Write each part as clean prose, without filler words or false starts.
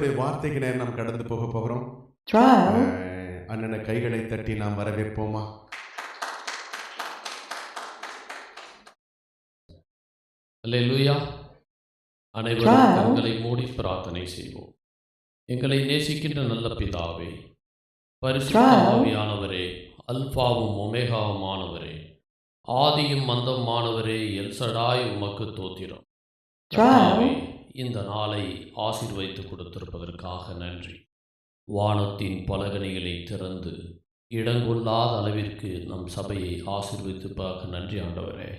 ஆண்டவருடைய வார்த்தைக்கு நேரம் நாம் கடந்து போக போகிறோம். அண்ணனை கைகளை தட்டி நாம் வரவேற்போமா? அல்லேலூயா. அனைவரும் கண்களை மூடி பிரார்த்தனை செய்வோம். எங்களை நேசிக்கின்ற நல்ல பிதாவே, பரிசுத்த ஆவியானவரே, அல்பாவும் ஒமேகாவுமானவரே, ஆதியும் அந்தமானவரே, எல்சடாய் உமக்கு தோத்திரம். கர்த்தாவே, இந்த நாளை ஆசீர்வதித்து கொடுத்திருப்பதற்காக நன்றி. வானத்தின் பலகணிகளை திறந்து இடங்கொள்ளாத அளவிற்கு நம் சபையை ஆசீர்வதிப்பதற்காக நன்றி ஆண்டவரே.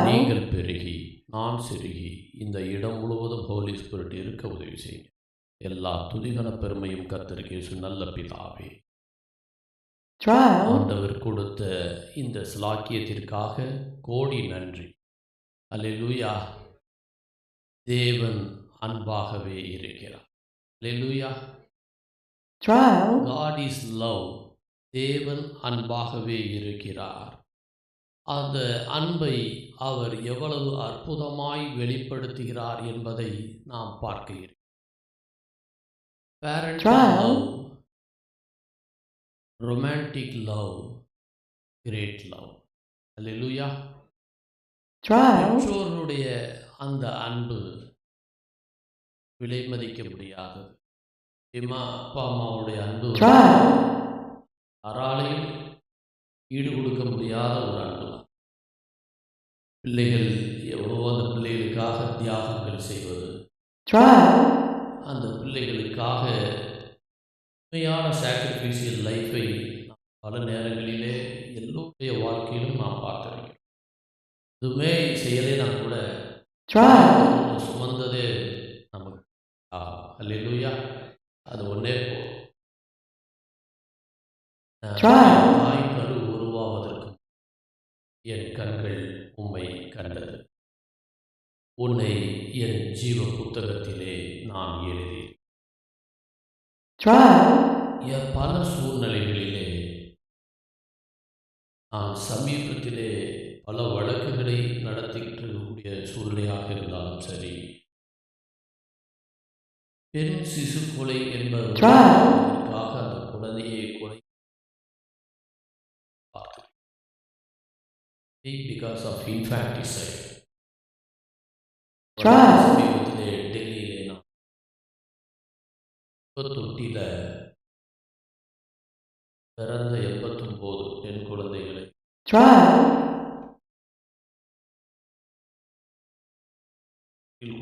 நீங்கள் பெருகி நான் செருகி இந்த இடம் முழுவதும் ஹோலி ஸ்பிரிட் இருக்க உதவி செய்யுங்க. எல்லா துதிகன பெருமையும் கர்த்தருக்கு இயேசு நல்ல பிதாவே. ஆண்டவர் கொடுத்த இந்த ஸ்லாக்கியத்திற்காக கோடி நன்றி. அல்லேலூயா. தேவன் அன்பாகவே இருக்கிறார். அல்லேலூயா. God is love. தேவன் அன்பாகவே இருக்கிறார். அந்த அன்பை அவர் எவ்வளவு அற்புதமாய் வெளிப்படுத்துகிறார் என்பதை நாம் பார்க்கிறோம். Parental love, romantic love, great love. அல்லேலூயா. பெற்றோருடைய அந்த அன்பு விலை மதிக்க முடியாதது. அப்பா அம்மாவுடைய அன்பு யாராலையும் ஈடு கொடுக்க முடியாத ஒரு அன்பு. பிள்ளைகள் எவ்வளோ அந்த பிள்ளைகளுக்காக தியாகங்கள் செய்வது, அந்த பிள்ளைகளுக்காக உண்மையான சாக்ரிஃபைசியல் லைஃபை பல நேரங்களிலே எல்லோருடைய வாழ்க்கையிலும் நாம் பார்த்திருக்கிறோம். எதுவுமே செய்யலைனா கூட சுமந்ததே நமக்கு. அல்லேலூயா. அது ஒன்றே போதும். தாய் கரு உருவாவதற்கு என் கண்கள் உம்மை கண்டது. உன்னை என் ஜீவ புத்தகத்திலே நான் எழுதி பல சூழ்நிலைகளிலே நான் சமீபத்திலே பல வழக்குகளை நடத்திக்கிட்டு இருக்கக்கூடிய சூழ்நிலையாக இருந்தாலும் சரி, பெண் சிசு கொலை என்பதற்காக அந்த குழந்தையை கொலை because of infanticide. சமீபத்திலே டெல்லியிலே நான் தொட்டியில் பிறந்த 89 பெண் குழந்தைகளை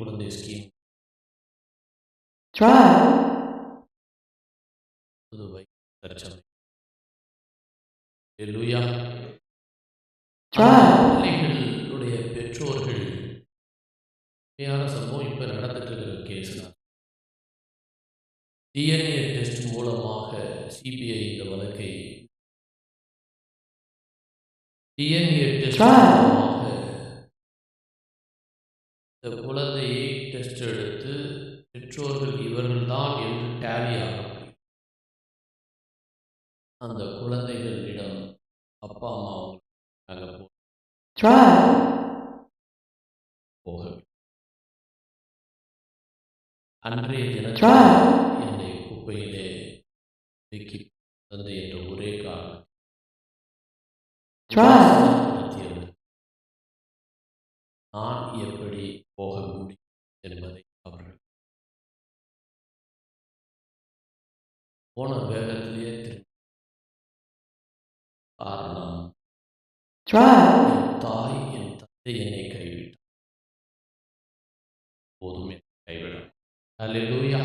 குழந்தை ஸ்கீம் புதுவை தற்சமயம். அல்லேலூயா. பிள்ளைகளுடைய பெற்றோர்கள் உண்மையான சம்பவம் இப்போ நடந்துட்டு இருக்கிற கேஸ் தான். டிஎன்ஏ டெஸ்ட் மூலமாக சிபிஐ இந்த வழக்கை டிஎன்ஏ டெஸ்ட் மூலமாக இந்த குழந்தையை டெஸ்ட் எடுத்து பெற்றோர்கள் இவர்கள்தான் என்று டேலி ஆக முடியும். அந்த குழந்தைகளிடம் அப்பா அம்மா போக அன்றைய தினத்தில் என்னை குப்பையிலே தூக்கி தந்தை என்ற ஒரே காரணம் நான் எப்படி போக முடியும் என்பதை அவர்கள் போன வேகத்திலேயே திரும்ப. காரணம், என் தாய் என் தந்தை என்னை கைவிட்டார், போதும் என்னை கைவிடும். அல்லேலூயா.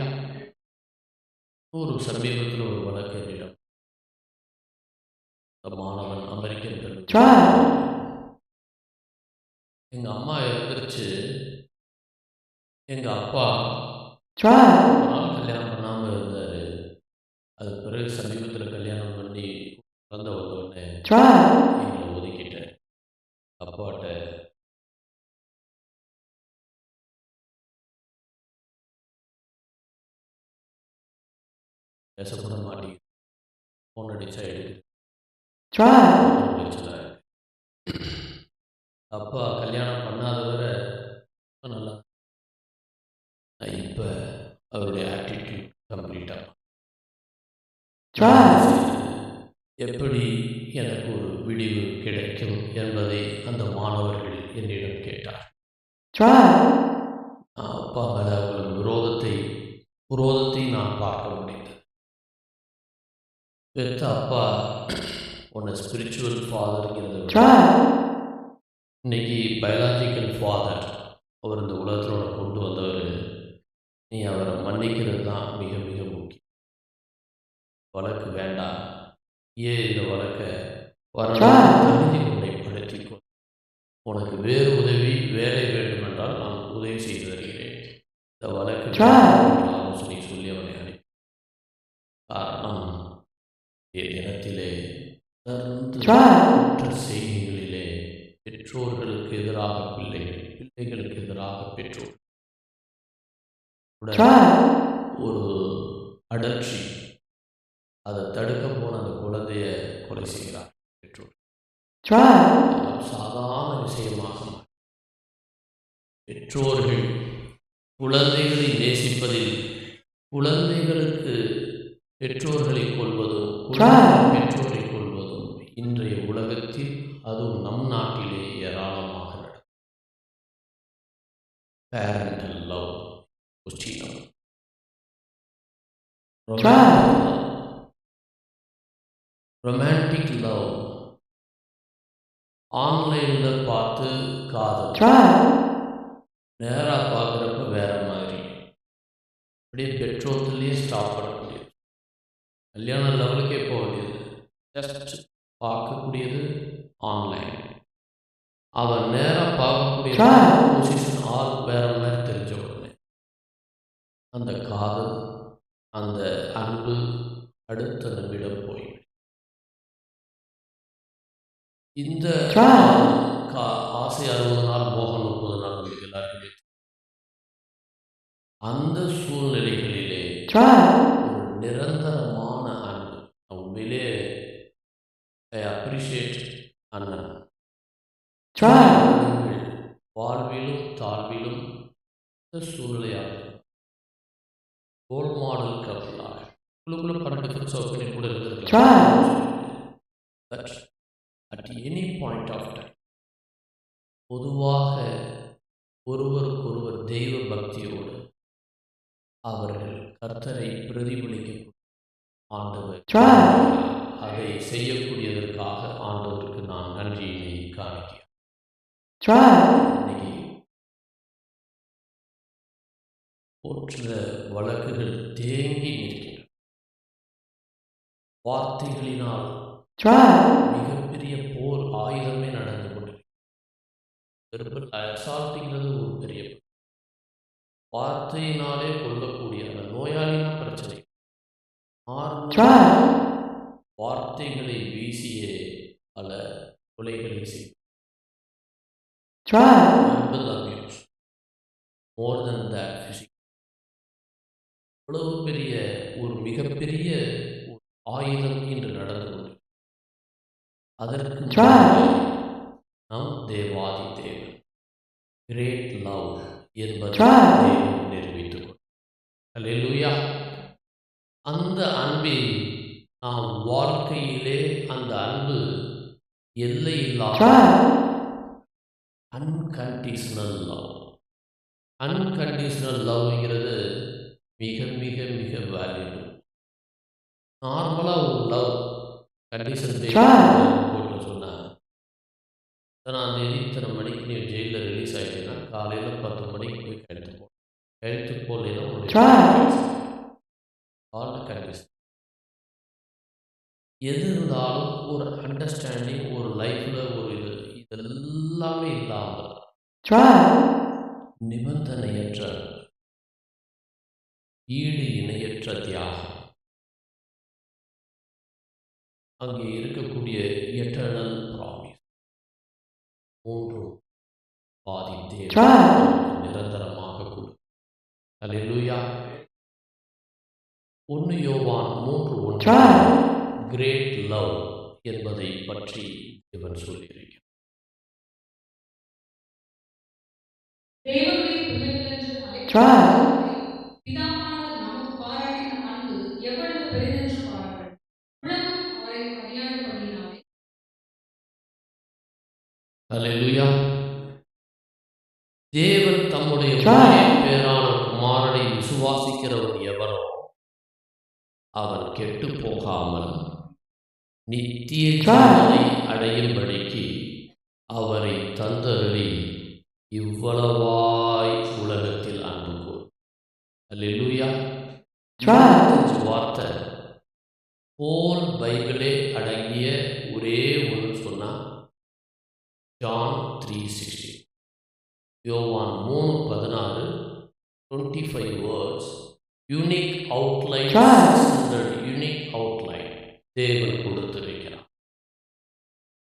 ஒரு சமீபத்தில் ஒரு வழக்கு என்னிடம், மாணவன் அமெரிக்கன் கல்லூரி, எங்க அம்மா இருந்துருச்சு, எங்க அப்பா நாள் கல்யாணம் பண்ணாம இருந்தாரு, அது பிறகு சமீபத்தில் கல்யாணம் பண்ணி குழந்தை வந்த உடனே எங்களை ஒதுக்கிட்டேன். அப்பாட்ட பேசப்பட மாட்டேங்குது, ஃபோன் அடிச்சா எடுக்குது. அப்பா கல்யாணம் பண்ணாதவரை நல்லா, இப்போ அவருடைய ஆட்டிடியூட் எப்படி எனக்கு ஒரு விடிவு கிடைக்கும் என்பதை அந்த மாணவர்கள் என்னிடம் கேட்டார். அப்பா மேல அவங்களுக்கு விரோதத்தை நான் பார்க்க முடிந்தது. பெத்த அப்பா உன்னை ஸ்பிரிச்சுவல் ஃபாதர்ங்கிறத விட இன்னைக்கு பயாலஜிக்கல் ஃபாதர், அவர் இந்த உலகத்தோட கொண்டு வந்தவர், நீ அவரை மன்னிக்கிறது தான் மிக மிக முக்கியம். வழக்கு வேண்டாம், ஏன் இந்த வழக்கை தகுதி உன்னைப்படுத்திக்கோ, உனக்கு வேறு உதவி வேலை வேண்டும் என்றால் நான் உதவி செய்து வருகிறேன், இந்த வழக்கு ஆலோசனை சொல்லி அவனை அனுப்பி. காரணம் தினத்திலே தொடர்ந்து செய்திகளிலே பெற்றோர்களுக்கு எதிராக பிள்ளைகள், பிள்ளைகளுக்கு எதிராக பெற்றோர், ஒரு அடர்ச்சி, அதை தடுக்க போன அந்த குழந்தைய கொலை செய்கிறார் பெற்றோர். சாதாரண விஷயமாக பெற்றோர்கள் குழந்தைகளை நேசிப்பதில் குழந்தைகளுக்கு பெற்றோர்களை கொள்வதும் பெற்றோரை கொள்வதும் இன்றைய உலகத்தில், அதுவும் நம் நாட்டிலே ஏராளமாக நடக்கும். Parental love question, romantic love, ஆன்லைனில் பார்த்து காதல், நேராக பார்க்குறப்ப வேற மாதிரி, அப்படியே பெட்ரோல்லையே ஸ்டாப் பண்ணக்கூடியது, கல்யாண லெவலுக்கே போக வேண்டியது, ஜஸ்ட் பார்க்கக்கூடியது ஆன்லைன். அவன் நேராக பார்க்கக்கூடிய பொசிஷன் ஆள் வேற மாதிரி தெரிஞ்ச உடனே அந்த காதல், அந்த அன்பு அடுத்த நிமிடம் போய் இந்த ஆசை 60 நாள், மோகம் 30 நாள் உங்களுக்கு எல்லாருக்குமே. அந்த சூழ்நிலைகளிலே ஒரு நிரந்தரமான அன்பு, உண்மையிலே ஐ அப்ரிஷியேட் அண்ணன். வாழ்விலும் தாழ்விலும் இந்த சூழ்நிலையாக ரோல் மாடல் கப்பலாக உங்களுக்குள்ள பல டிஃபரன்ஸ் பண்ணி கூட இருந்திருக்கலாம். But at any point of time பொதுவாக ஒருவருக்கொருவர் தெய்வ பக்தியோடு அவர்கள் கர்த்தரை பிரதிபலிக்க ஆண்டவர், அதை செய்யக்கூடியதற்காக ஆண்டவருக்கு நான் நன்றியினை காணிக்கிறேன். இன்னைக்கு போற்ற வழக்குகள் தேங்கி நிற்கின்றன. வார்த்தைகளினால் மிகப்பெரிய போர் ஆயுதமே நடந்து கொண்டிருக்கிறது. அசால்ட்டுங்கிறது ஒரு பெரிய வார்த்தையினாலே கொல்லக்கூடிய அந்த நோயாளினா பிரச்சனை, வார்த்தைகளை வீசியே பல கொலைகளை செய்யும். மோர் தென் தட் ஃபிசிக்கல், அவ்வளவு பெரிய ஒரு மிகப்பெரிய ஆயுதம் இன்று நடந்து கொண்டு, அதற்கு நம் தேவாதி தேவன் கிரேட் லவ் என்பதை தேவன் நிரூபித்துக் கொண்டார். அல்லேலூயா. அந்த அன்பில் நாம் வாழ்க்கையிலே அந்த அன்பு எல்லை இல்லாத அன்கண்டிஷனல் லவ். அன்கண்டிஷனல் லவ்ங்கிறது மிக மிக மிக வேல்யூபிள். நார்மலாக ஒரு லவ் கண்டிஷன் கோர்ட்டில் சொன்னாங்க, இத்தனாம் தேதி இத்தனை மணிக்கு நீ ஜெயிலில் ரிலீஸ் ஆகிட்டீங்கன்னா காலையில் 10 மணிக்கு போய் கையெழுத்து போடலாம் ஒரு கண்டிஷன். எது இருந்தாலும் ஒரு அண்டர்ஸ்டாண்டிங், ஒரு லைஃப்பில் ஒரு இதெல்லாமே இல்லாமல் நிபந்தனையற்ற ஈடு இணையற்ற தியாகம், அங்கே இருக்கக்கூடிய எட்டர்னல் ப்ராமிஸ், மூன்றும் பாதித்தே நிரந்தரமாக கொடு. அல்லேலூயா. 1 யோவான் 3:1 கிரேட் லவ் என்பதை பற்றி இவன் சொல்லியிருக்கிறான். தேவனுடைய பிள்ளைகள் என்று அழைக்கப்பட்ட பிதாவானவர் நமக்கு பாராட்டின அன்பு எவ்வளவு பெரிதென்று பாருங்கள். அல்லேலூயா. தேவன் தம்முடைய ஒரே பேரான குமாரனை விசுவாசிக்கிறவன் எவனோ அவன் கெட்டு போகாமல் நித்திய ஜீவனை அடையும்படிக்கு அவரை தந்தருளி இவ்வளவாய் உலகத்தில் அன்பு கூர். அல்லேலூயா. 25 வார்த்தை ஹோல் பைபிளே அடங்கிய ஒரே ஒன்று சொன்னா ஜான் 3:16. யோவான் 3:16, 25 words, unique outline, 600 unique outline தேவன் கொடுத்திருக்கிறார்.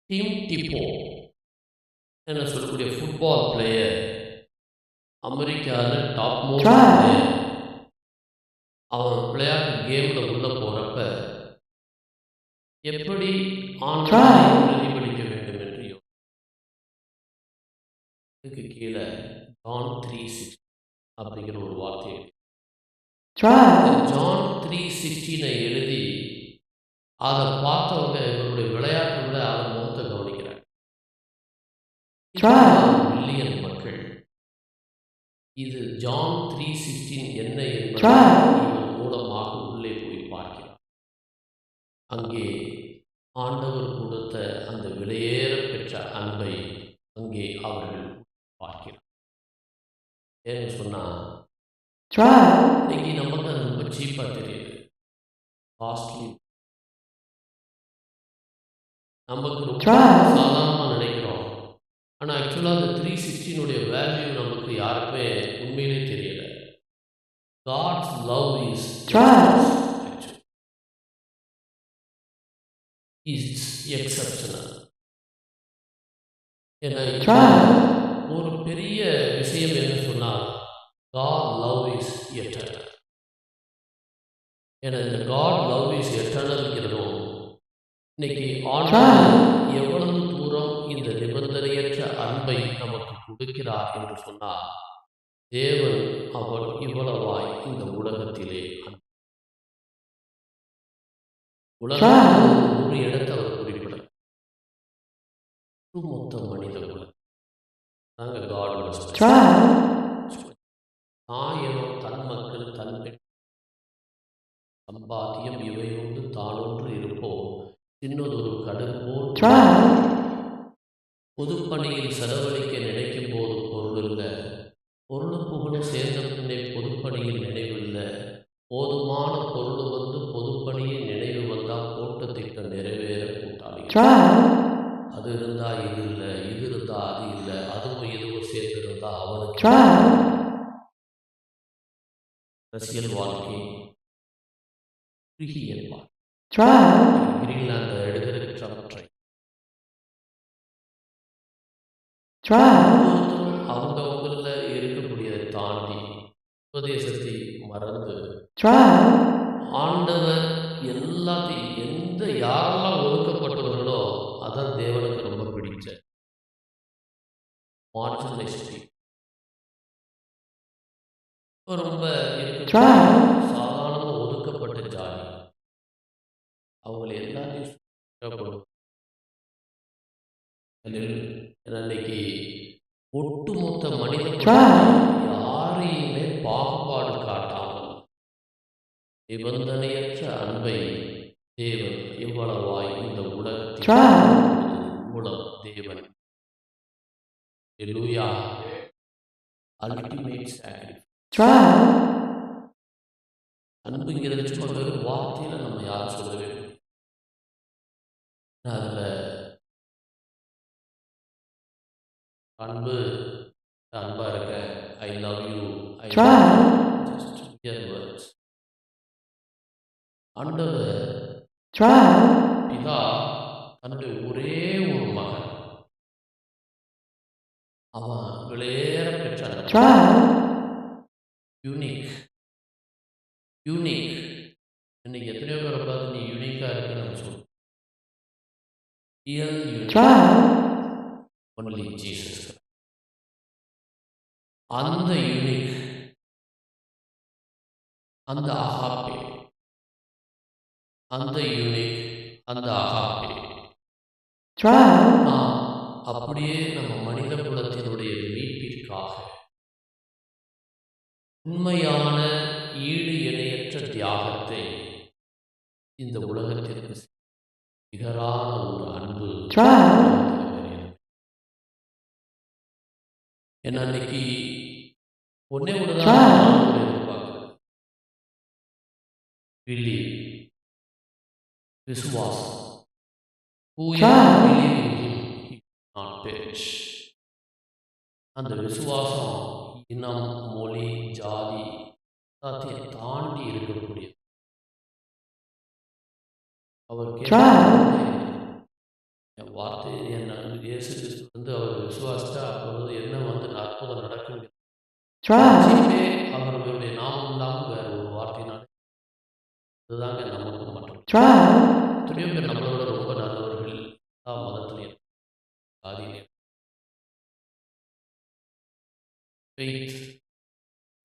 டிம் டிப்போ என்ன சொல்லக்கூடிய ஃபுட்பால் பிளேயர், அமெரிக்காவில் டாப் மோஸ்ட் பிளேயர். அவன் விளையாட்டு கேமில் உள்ள போகிறப்ப எப்படி ஆண்டவரை பிரதிபலிக்க வேண்டும் என்று இதுக்கு கீழே ஜான் 3:16 அப்படிங்கிற ஒரு வார்த்தையை ஜான் 3:16 எழுதி அதை பார்த்தவங்க இவருடைய விளையாட்டை விட அவன் முகத்தை கவனிக்கிறாங்க. மில்லியன் மக்கள் இது ஜான் 3:16 என்ன என்பதை இவன் மூலமாக உள்ளே போய் பார்க்கிறார். அங்கே ஆண்டவர் கொடுத்த அந்த விலையேற பெற்ற அன்பை அங்கே அவர்கள் பார்க்கிறார். ஏன்னு சொன்னா இன்னைக்கு நமக்கு அது ரொம்ப சீப்பா தெரியுது, காஸ்ட்லி, நமக்கு ரொம்ப சாதாரணமாக நினைக்கிறோம். ஆனால் ஆக்சுவலாக அந்த 3:16 வேல்யூ நமக்கு யாருக்குமே உண்மையிலே தெரியல. God's love is exceptional. ஏன்னா ஒரு பெரிய விஷயம் என்ன சொன்னால் God love is eternal. ஏன்னா இந்த God love is eternalங்கிறதும் இன்னைக்கு ஆண்டவர் எவ்வளவு தூரம் இந்த நிபந்தனையற்ற அன்பை நமக்கு கொடுக்கிறார் என்று சொன்னால், தேவன் அவர் இவ்வளவாய் இந்த உலகத்திலே உலகத்தில் ஒரு இடத்தை அவர் குறிப்பிட மொத்த மனித உலகம் நாங்கள் காடோட தாயனோ தன் மக்கள் தன் சம்பாத்தியம் இவை ஒன்று தானொன்று இருப்போம் சின்னதொரு கடல் போல் பொதுப்பணியில் செலவழிக்க நினைக்கும் போது பொருள் இல்லை, பொருளும் புகழும் சேர்ந்த பின்னே பொதுப்பணியில் நினைவில்லை, போதுமான பொருள் வந்து பொதுப்பணியில் நினைவு வந்தால் போட்ட திட்டம் நிறைவேற கூட்டாளி, அது இருந்தா இது இல்லை, இது இருந்தா அது இல்லை, அதுவும் இதுவும் சேர்ந்து இருந்தா அவனுக்கு அரசியல் வாழ்க்கை குறுகிய கிரீன்லாந்து எடுக்கிறற்றை அவங்கவுங்கள இருக்கக்கூடியதை தாண்டி உபதேசத்தை மறந்து ஆண்டவர் எல்லாத்தையும் யாரெல்லாம் ஒதுக்கப்பட்டவர்களோ அதான் தேவனுக்கு ரொம்ப பிடிச்ச மார்ஜினலைஸ்ட் ரொம்ப சாதாரணமாக ஒதுக்கப்பட்ட ஜாதி அவங்களை எல்லாத்தையும் இன்னைக்கு ஒட்டுமொத்த மனித யாரையுமே பாகுபாடு காட்டாமல் நிபந்தனையற்ற அன்பை தேவன் இவ்வளவாய் இந்த உலகத்தில் மூலம் தேவன் அல்டிமேட் சாக்ரிஃபைஸ். அன்புங்கிறது சும்மா வெறும் வார்த்தையில நம்ம யாரும் சொல்லவே முடியும். அதுல அன்பு அன்பா இருக்க, I love you, I words. ஆண்டவர் பிதா தன்னுடைய ஒரே ஒரு மகன் அவன் விளையேற பெற்றான். யூனிக் இன்னைக்கு எத்தனையோ பேரை பார்த்து நீ யூனிக்கா இருக்குன்னு நம்ம சொல்லுவோம். Only Jesus. அந்த யூனிக், அந்த அகாப்பே, அந்த யூனிக், அந்த அகாப்பே அப்படியே நம்ம மனித குலத்தினுடைய மீட்பிற்காக உண்மையான ஈடு இணையற்ற தியாகத்தை இந்த உலகத்திற்கு நிகரான ஒரு அன்பு என்ன அன்னைக்கு ஒன்னே ஒண்ணுதான் எதிர்பார்க்கிறேன். விசுவாசம். அந்த விசுவாசம் இனம், மொழி, ஜாதி எல்லாத்தையும் தாண்டி இருக்கக்கூடிய அவர் என் வார்த்தை என்ன இயேசு கிறிஸ்து வந்து அவர் விசுவாசித்தா அப்பொழுது என்ன வந்து அற்புதம் நடக்கும். அவர்களுடைய நாமம் இல்லாமல் வேற ஒரு வார்த்தையினால அதுதாங்க நமக்கு மட்டும் எத்தனையோ பேர் நம்மளோட ரொம்ப நல்லவர்கள் எல்லா மதத்திலையும் ஜாதியிலையும் faith,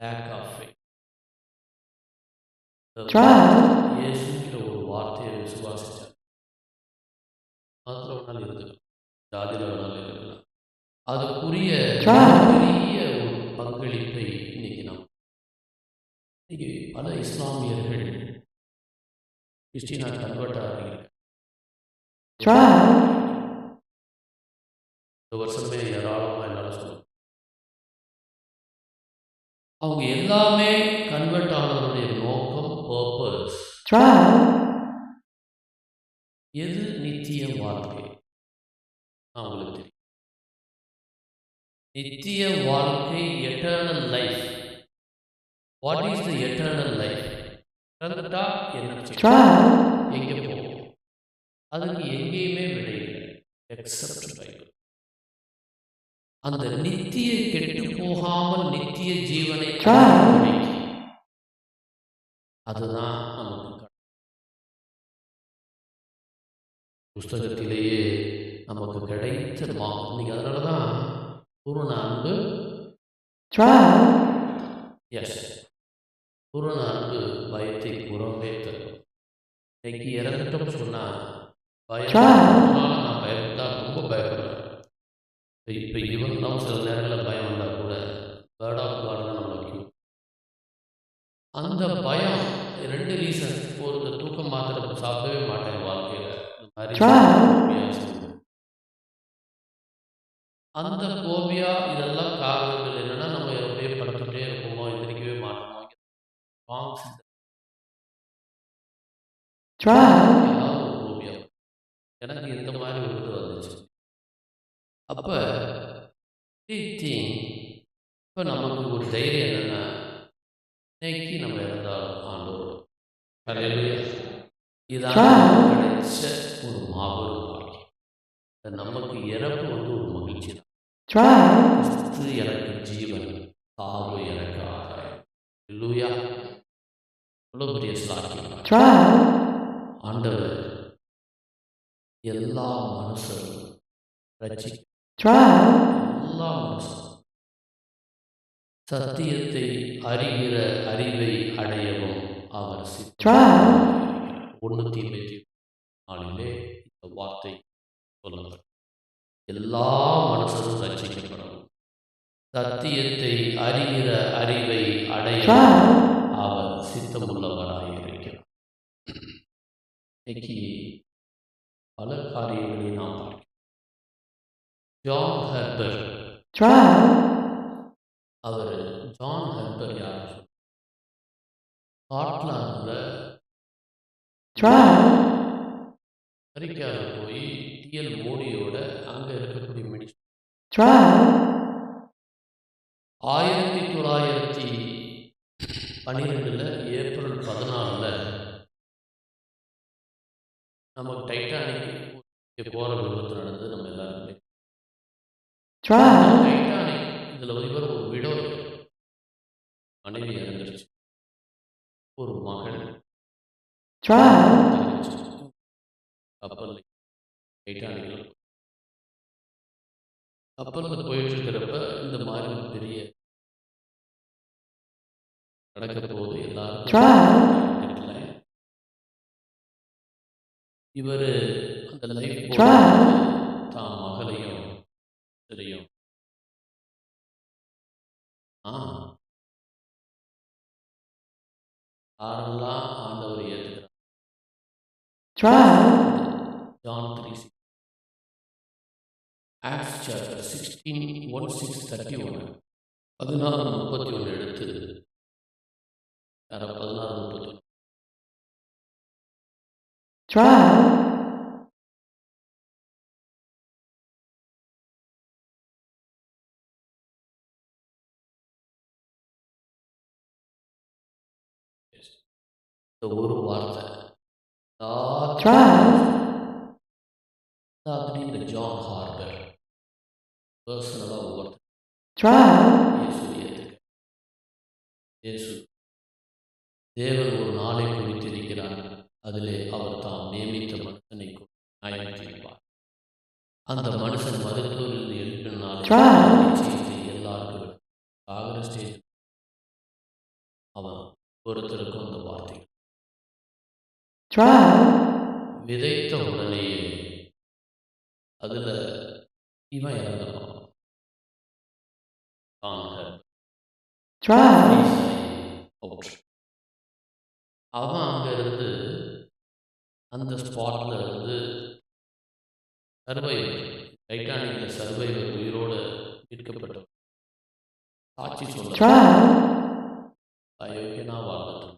lack of faith. இயேசுங்கிற ஒரு வார்த்தையை விசுவாசிச்சார். மதத்தில் வேணாலும் இருந்துக்கலாம், ஜாதியில் வேணாலும் இருக்கலாம். அதுக்குரிய பெரிய ஒரு பங்களிப்பை இன்னைக்கு பல இஸ்லாமியர்கள் கிறிஸ்டினா கன்வெர்ட் ஆகிறாங்க. இந்த வருஷமே ஏராளமாக என்னால் சொல்ல அவங்க எல்லாமே கன்வெர்ட் ஆனவருடைய நோக்கம், பர்பஸ் எது நித்திய வாழ்க்கை அவங்களுக்கு தெரியும். நித்திய வாழ்க்கை, eternal life. What is the eternal life? இறந்துட்டா என்ன எங்கே போகும்? அதுக்கு எங்கேயுமே விடை இல்லை எக்ஸப்ட் பைபிள். அந்த நித்திய கெட்டு போகாமல் நித்திய ஜீவனை அதுதான் நமக்கு புஸ்தகத்திலேயே நமக்கு கிடைத்த இன்னைக்கு. அதனாலதான் பூரண அன்பு, பூரண அன்பு பயத்தை புறம்பே தரும். இன்னைக்கு இறந்துட்டோம் சொன்னா பயம், நான் பயப்பட்டா ரொம்ப பயப்படுறேன். இப்போ இவன் சில நேரங்களில் பயம் வந்தால் கூட வேர்ட் ஆஃப் காட் தான் நம்மளுக்கு. அந்த பயம் 2 ரீசன். ஒரு தூக்கம் மாத்திரை சாப்பிடவே மாட்டேன் வாழ்க்கையில், இந்த மாதிரி அந்த கோபியா இதெல்லாம் காரணங்கள் என்னன்னா நம்ம எப்படியே படுத்துட்டே இருப்போமோ, எந்திரிக்கவே மாட்டோமோ, ஏதாவது ஒரு கோபியா. எனக்கு இந்த மாதிரி ஒரு இது வந்துச்சு. அப்போ இப்போ நமக்கு ஒரு தைரியம் என்னென்னா, இன்னைக்கு நம்ம இருந்தாலும் ஆண்டோரோட இதான் கிடைச்ச ஒரு மாபெரும் பாக்கியம். நமக்கு இறப்பு வந்து ஒரு மகிழ்ச்சி தான். கிறிஸ்து எனக்கு ஜீவன், சாவு எனக்கு ஆதாயம். இல்லையா? எவ்வளோ பெரிய சாக்கியம். ஆண்டவர் எல்லா மனுஷரும் ரட்சி, எல்லா மனுஷரும் சத்தியத்தை அறிகிற அறிவை அடையவும் அவர் 1 தீமோத்தேயு 4 இந்த வார்த்தை சொல்லப்படும். எல்லா மனுஷரும் ரட்சிக்கப்படவும் சத்தியத்தை அறிகிற அறிவை அடைய அவர் சித்தமுள்ளவராக இருக்கிறார். இன்னைக்கு பல காரியங்களை நாம் பார்க்கிறோம். ஜான் ஹெர்பர், அவர் ஜான் ஹெர்பர் யார்? ஸ்காட்லாண்டில் அமெரிக்காவில் போய் டிஎல் மோடியோட அங்கே இருக்கக்கூடிய மெடிசன் 1912 ஏப்ரல் 14 நமக்கு டைட்டானிக் போகிற விபத்து நடந்து நம்ம எல்லாருமே. டைட்டானிக் இதில் இவர் ஒரு விடோ, மனைவி இறந்துருச்சு, ஒரு மகள், கப்பல் டைட்டானிக்கில் கப்பலில் போயிட்டு இருக்கிறப்ப இந்த மாதிரி ஒரு பெரிய நடக்க போகுது. எல்லாருக்கும் இவர் அந்த லைஃப் தான் மகளையும் தெரியும். ஆ யாரெல்லாம் ஆண்டவர் ஏற்றுக்கிறார். ஜான் 3 ஆக்ட்ஸ் சாப்டர் 16 1 6 31 16:31 எடுத்து 16:31 இந்த ஒரு வார்த்தை எல்லாத்துலேயும் இந்த ஜான் ஹார்பர் பர்சனலாக ஒவ்வொருத்தர் இயேசு ஏற்றுக்க இயேசு தேவன் ஒரு நாளை குறித்திருக்கிறார். அதிலே அவர் தாம் நியமித்த மனுஷனை நியாயம் தீர்ப்பார். அந்த மனுஷன் மருத்துவரிலிருந்து எழுப்பினாலே நிச்சயத்தை எல்லாருக்கும் ஆகிற ஸ்டேஜ் அவன் ஒருத்தருக்கும் அந்த வார்த்தை விதைத்த உடனேயே அதில் இவன் இறந்துடும். அவன் அங்கே இருந்து அந்த ஸ்பாட்டில் இருந்து சர்வைவர் டைட்டானிக்கில் சர்வைவர் உயிரோடு மீட்கப்பட்டவர் சாட்சி சொல்ல அயோக்கியனா வாழ்ந்துட்டு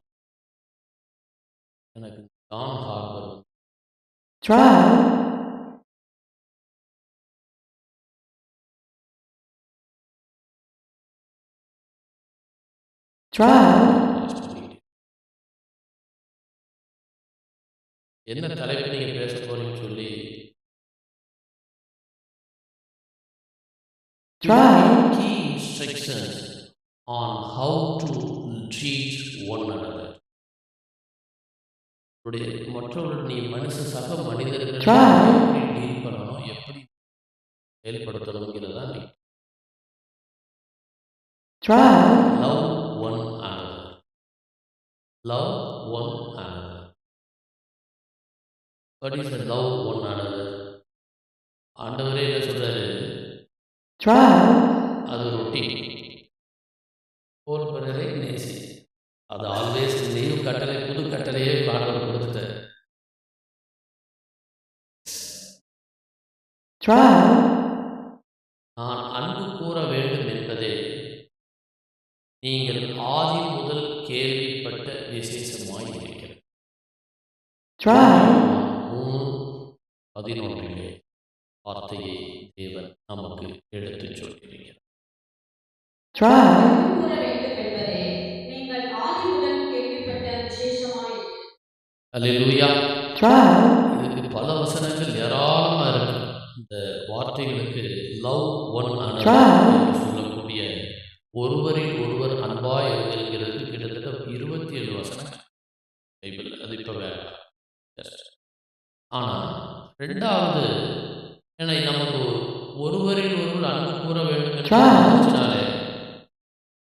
எனக்கு ஜான் ஹார்பர் என்ன தலைப்பு நீங்க பேச போறீங்கன்னு சொல்லி key instructions on how to treat one another. மற்றவர்கள் நீ சக மனிதர்கள் எப்படி டீல் பண்ணணும், எப்படி செயல்படுத்தணுங்கிறதா நீ love one another. Love one another. What is the love one another? ஆண்டவரே என்ன சொல்றாரு? அது ரொட்டீன். போல் பிறரை நேசி. அது ஆல்வேஸ் நியூ கட்டளை, புது கட்டளையே ஆண்டவர் கொடுத்துட்டார். நான் அன்பு கூற வேண்டும் என்பதே நீங்கள் ஆதி முதல் கேள்விப்பட்ட விசேஷமாய் இருக்கிறது. 3:11 வார்த்தையை தேவன் நமக்கு எடுத்துச் சொல்கிறீர்கள். அல்லேலூயா. இதுக்கு பல வசனங்கள் ஏராளமாக இருக்கு. இந்த வார்த்தைகளுக்கு லவ் ஒன் அனதர் சொல்லக்கூடிய ஒருவரில் ஒருவர் அன்பாய் என்கிறது கிட்டத்தட்ட 27 வசனங்கள் பைபிள். அது இப்போ வேண்டாம். ஆனால் ரெண்டாவது ஏன்னா நமக்கு ஒருவரில் ஒருவர் அன்பு கூற வேண்டும் என்றாலே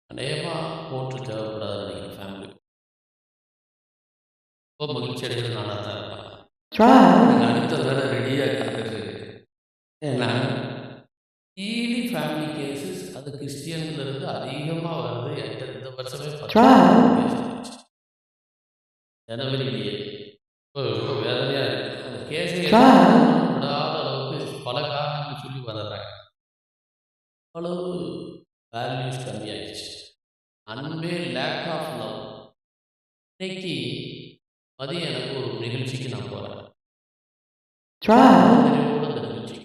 அநேகமாக போட்டு தேவைப்படாது நினைக்கிறேன். ஃபேமிலி ரொம்ப மகிழ்ச்சி அடைகிறது நானாக தான் இருப்பேன். அடுத்த வேலை ரெடியாக காத்துட்டு ஏன்னா ஈலி ஃபேமிலி கேசஸ் அது கிறிஸ்டியன்லேருந்து அதிகமாக வருது. இந்த வருஷமே ஜனவரியிலேயே ரொம்ப வேதனையாக இருக்குது. அந்த கேஸை விடாத அளவுக்கு பல காரணங்கள் சொல்லி வர்றாங்க. அவ்வளவு வேல்யூஸ் கம்மியாகிடுச்சு. அன்பே லேக் ஆஃப் லவ். இன்னைக்கு மதியம் எனக்கு ஒரு நிகழ்ச்சிக்கு நான் போகிறேன். அந்த நிகழ்ச்சி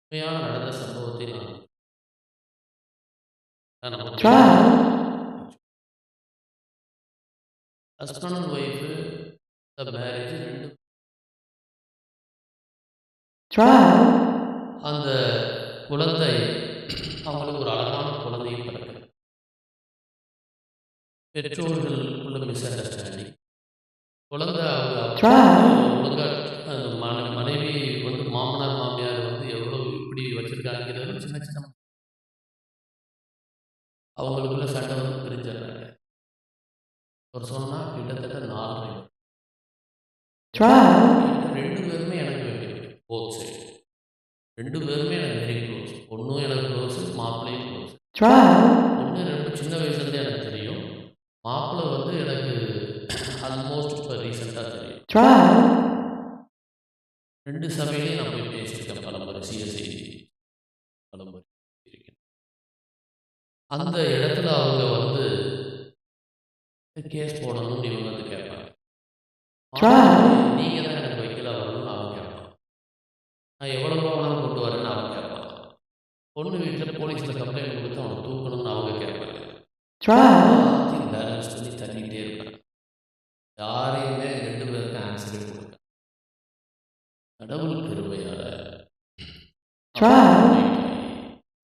உண்மையான நடந்த சம்பவத்தை ஹஸ்பண்ட் அண்ட் ஒய்ஃபு இந்த மேரேஜ் ரெண்டு அந்த குழந்தை அவங்களுக்கு ஒரு அழகான குழந்தையும் பிறகு பெற்றோர்களுக்குள்ள மிஸ் அண்டர்ஸ்டாண்டிங். குழந்தை ஒழுங்கா அந்த மனைவி வந்து மாமனார் மாமியார் வந்து எவ்வளோ இப்படி வச்சிருக்காங்கிறது சின்ன சின்ன அவங்களுக்குள்ள சண்டை வந்து பிரிஞ்சிடுறாங்க. ஒரு சொன்னால் கிட்டத்தட்ட 4 2 பேருமே எனக்கு வேண்டியது போத் சைடு 2 பேருமே எனக்கு வெரி க்ளோஸ். பொண்ணும் எனக்கு க்ளோஸு, மாப்பிள்ளையும் க்ளோஸ். பொண்ணு 2 சின்ன வயசுலேருந்தே எனக்கு தெரியும். மாப்பிள்ளை வந்து எனக்கு ஆல்மோஸ்ட் இப்போ ரீசெண்டாக தெரியும். 2 சபையிலையும் நான் போய் பேசியிருக்கேன் பலமுறை. சிஎஸ்ஐ பலமுறை பேசியிருக்கேன். அந்த இடத்துல அவங்க வந்து கேஸ் போடணும்னு இவங்க வந்து கேட்பாங்க. நீங்க தான் எனக்கு வைக்கல வரணும்னு அவன் கேட்பான். நான் எவ்வளோ வேணாலும் கொண்டு வரேன்னு அவன் கேட்பான். பொண்ணு வீட்டில் போலீஸில் கம்ப்ளைண்ட் கொடுத்து அவனை தூக்கணும்னு அவங்க கேட்பாங்க. பேலன்ஸ் பண்ணி தள்ளிகிட்டே இருப்பேன். யாரையுமே 2 பேருக்கு ஆன்சரே கொடுக்க. கடவுள் கிருபையால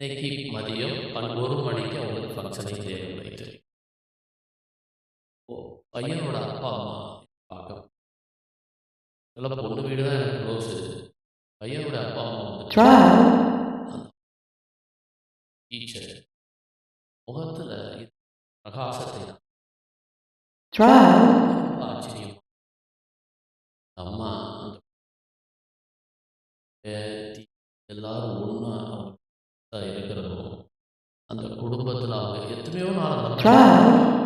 இன்னைக்கு மதியம் 1 மணிக்கு அவங்களுக்கு ஃபங்க்ஷனை தேவை வைத்து பையனோட அப்பா அம்மா பார்க்க சொல்ல பொண்ணு வீடு தான் எனக்கு க்ளோஸு. பையனோட அப்பா அம்மா வந்து டீச்சர் முகத்தில் பிரகாசத்தை ரொம்ப ஆச்சரியம். அம்மா அந்த பேத்தி எல்லாரும் ஒன்றா அவங்க இருக்கிறதும் அந்த குடும்பத்தில் அவங்க எத்தனையோ நாள் அந்த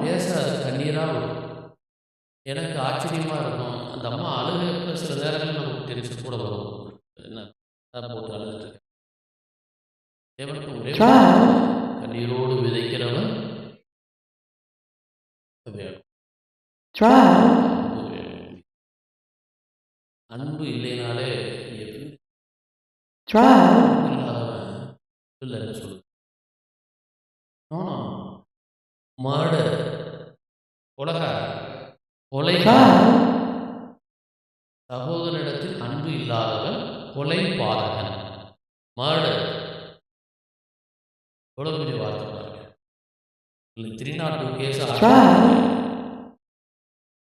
பேச அது கண்ணீராக வரும். எனக்கு ஆச்சரியமாக இருக்கும். அந்த அம்மா அழுகிறப்ப சில நேரங்கள் நமக்கு டென்ஷன் கூட வரும். என்ன போட்டு அழுதுட்டு இருக்கேன். தேவனுக்கு ஒரே கண்ணீரோடு விதைக்கிறவன் வேணும். அன்பு இல்லைனாலே இல்லாதவன் இல்லை என்ன சொல்லுது. மர்டர் கொலை சகோதரனிடத்தில் அன்பு இல்லாதவன் கொலை பாதகன். மர்டர் எவ்வளோ பெரிய வார்த்தை பாருங்க. 302 கேஸ்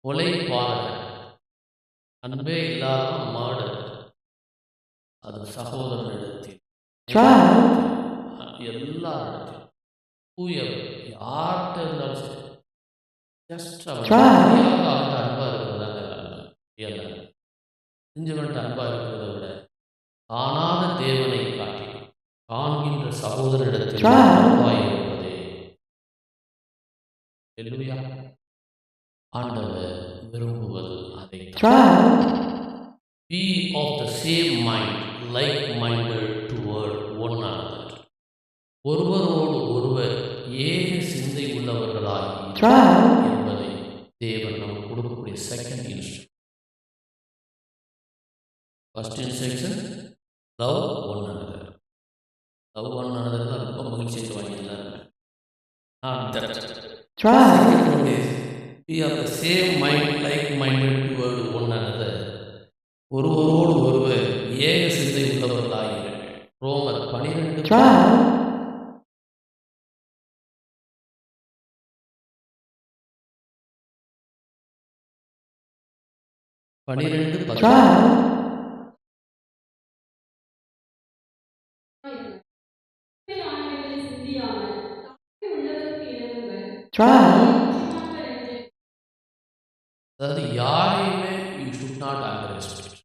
கொலை பாதகன். அன்பே இல்லாதவன் மர்டர். அது சகோதரனிடத்தில் எல்லா இடத்திலும் யார்கிட்ட இருந்தாலும் சரி ஜஸ்ட் அவன் அன்பா இருக்கிறதாங்க செஞ்சவன்ட்டு அன்பா இருக்கிறத விட காணாத தேவனை காட்டி காண்கின்ற சகோதரனிடத்தில் அன்பாய் இருப்பதே அல்லேலூயா. ஆண்டவர் விரும்புவது அதை. Be of the same mind, like-minded toward one another. ஒருவரோடு ஒருவர் ஏக சிந்தை உள்ளவர்களாய் என்பதை தேவன் நமக்கு கொடுக்கக்கூடிய second instruction. First instruction love one another. Love one another தான் ரொம்ப மகிழ்ச்சி செய்வாங்க எல்லாருமே. Second one is be of the same mind, like-minded toward one another. ஒருவரோடு ஒருவர் ஏக சிந்தை உள்ளவர்களாய் ரோமர் 12 அதாவது யாரையுமே you should not under estimate.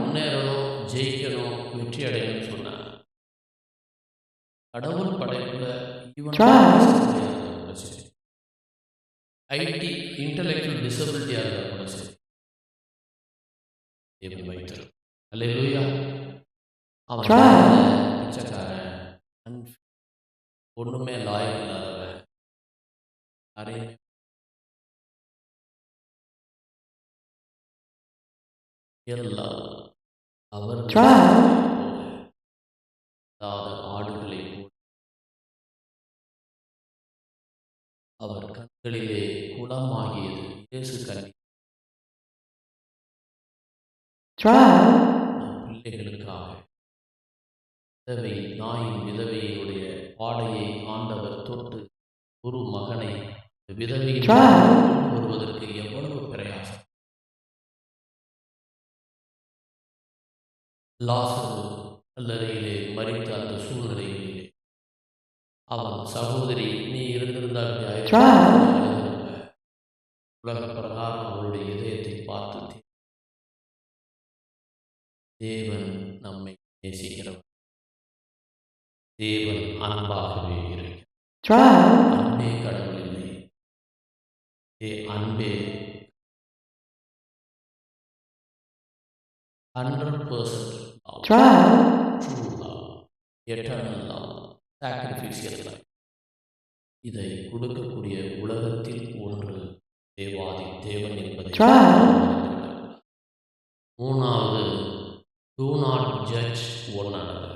முன்னேறணும், ஜெயிக்கணும், வெற்றி அடையணும்னு சொன்னா கடவுள் படைப்புல ஐடி இன்டலெக்சுவல் டிசபிலிட்டியாக இருந்தால் கூட சரி தேவன் வைத்திருக்கும். அல்லேலூயா. அவன் பிச்சைக்காரன், ஒன்றுமே லாயக் இல்லாதவன், யாரையுமே எல்லாம் அவர் ஆடுகளை அவர் கண்களிலே குளமாகியது இயேசு கண்ணி பிள்ளைகளுக்காக விதவை நாயின் விதவையினுடைய பாடையை ஆண்டவர் தொட்டு ஒரு மகனை விதவையை கொண்டு வருவதற்கு எவ்வளவு பிரயாசம். லாசரு கல்லறையிலே மரித்த அந்த சூழ்நிலையிலே அவன் சகோதரி நீ இருந்திருந்தால் உலக பிரகாரம் அவருடைய இதயத்தை பார்த்து தேவன் நம்மை நேசிக்கிறவர். தேவன் அன்பாகவே இருக்கிறார். அன்பே கடவுள் இல்லை. அன்பே 100% love, true love, eternal love, sacrificial love. இதை கொடுக்கக்கூடிய உலகத்தில் ஒன்று தேவாதி தேவன் என்பதை மூணாவது, do not judge one another.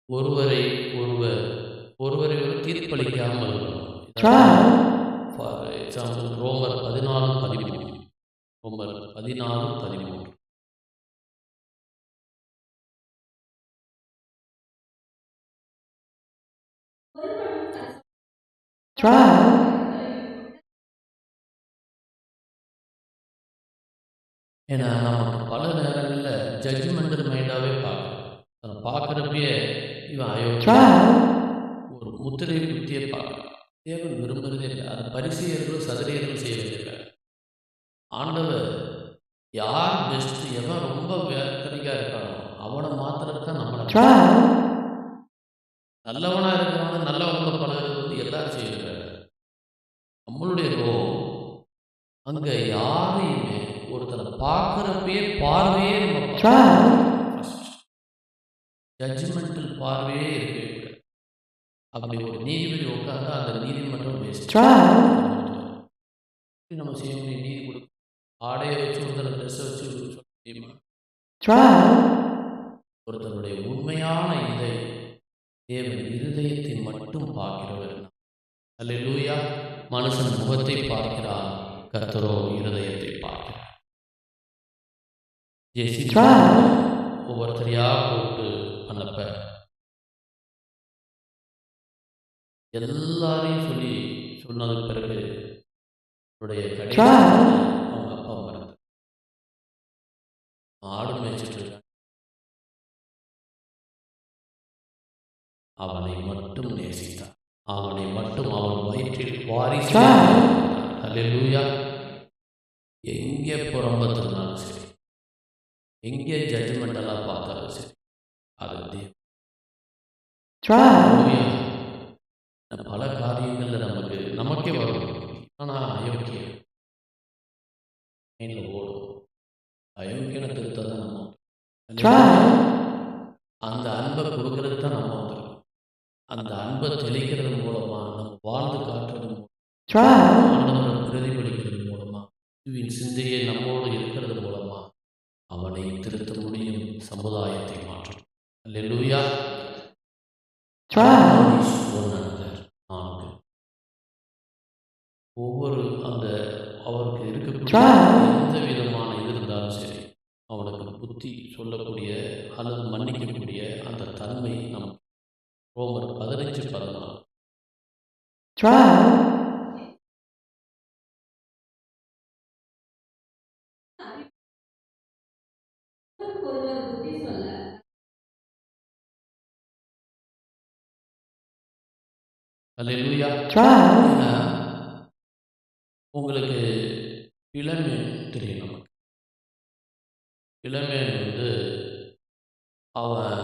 ஒருவரை ஒருவர் தீர்ப்பளிக்காமல் இருக்கணும். ஃபார் எக்ஸாம்பிள் ரோமர் 14:13. ரோமர் 14:13. ஏன்னா நமக்கு பல நேரங்களில் ஜட்ஜ்மெண்டல் மைண்டாகவே பார்க்குறோம். அதை பார்க்குறப்பயே இவன் ஒரு முத்திரை குத்தியை பார்க்குறான். தேவன் விரும்புகிறதே இல்லை. அது பரிசெயர்களும் சதுரியர்களும் செய்வதில்லை. ஆண்டவர் யார் பெஸ்ட், எவன் ரொம்ப வேதனைக்காக இருக்கானோ அவனை மாத்திரத்தான் நம்மளை நல்லவனாக இருக்கிறவன நல்லவங்கள பழகிறது எல்லாரும் செய்கிறாரு. நம்மளுடைய ரோல் அங்கே யாரையுமே ஒருத்தனை பார்க்குறப்பயே பார்வையே நம்ம ஜட்ஜ்மெண்டல் பார்வையே இருக்கவே கூடாது. அப்படி ஒரு நீதிபதி உட்காந்தா அந்த நீதிமன்றம் வேஸ்ட். நம்ம செய்ய முடியும்? நீதி கொடுக்கும் ஆடையை வச்சு ஒருத்தனை ட்ரெஸ்ஸை வச்சு சொல்ல முடியுமா? ஒருத்தனுடைய உண்மையான இதை தேவன் இருதயத்தை மட்டும் பார்க்கிறவர். அல்லேலூயா. மனுஷன் முகத்தை பார்க்கிறான், கர்த்தரோ இருதயத்தை பார்க்கிறார். ஒவ்வொருத்தரையா போட்டு பண்ணப்ப எல்லாரையும் சொன்னதுக்கு பிறகு அவருடைய கடைசி அவங்க அப்பா மறந்து ஆடு மேய்ச்சிட்டு இருக்காங்க. அவனை மட்டும் நேசித்தான். அவனை மட்டும் அவன் வயிற்றில் வாரிசு. அல்லேலூயா. எங்கே புறம்பத்தினாலும் சரி, எங்கே ஜட்ஜ்மெண்டெல்லாம் பார்த்தாலும் சரி, அது பல காரியங்களில் நமக்கே வரும். ஆனால் அயோக்கியம் மைண்டில் ஓடும். அயோக்கியனை திருத்த தான் நம்ம அந்த அன்பை கொடுக்கறது தான் நம்ம வந்துடும். அந்த அன்பை தெளிக்கிறது மூலமாக நம்ம வாழ்ந்து காட்டுறது மூலமாக பிரதிபலிக்கிறது மூலமாக சிந்தையை நம்மோடு இருக்கிறது மூலமாக அவனை திருத்த முடியும், சமுதாயத்தை மாற்றும். அல்லேலூயா. ஒவ்வொரு அந்த அவருக்கு இருக்கக்கூடிய எந்த விதமான இது இருந்தாலும் சரி, அவனுக்கு புத்தி சொல்லக்கூடிய அல்லது மன்னிக்கக்கூடிய அந்த தன்மை நமக்கு ரோமர் 15:14. அல்லேலூயா. உங்களுக்கு இளமேன் தெரியும். நமக்கு இளமேன் அவன்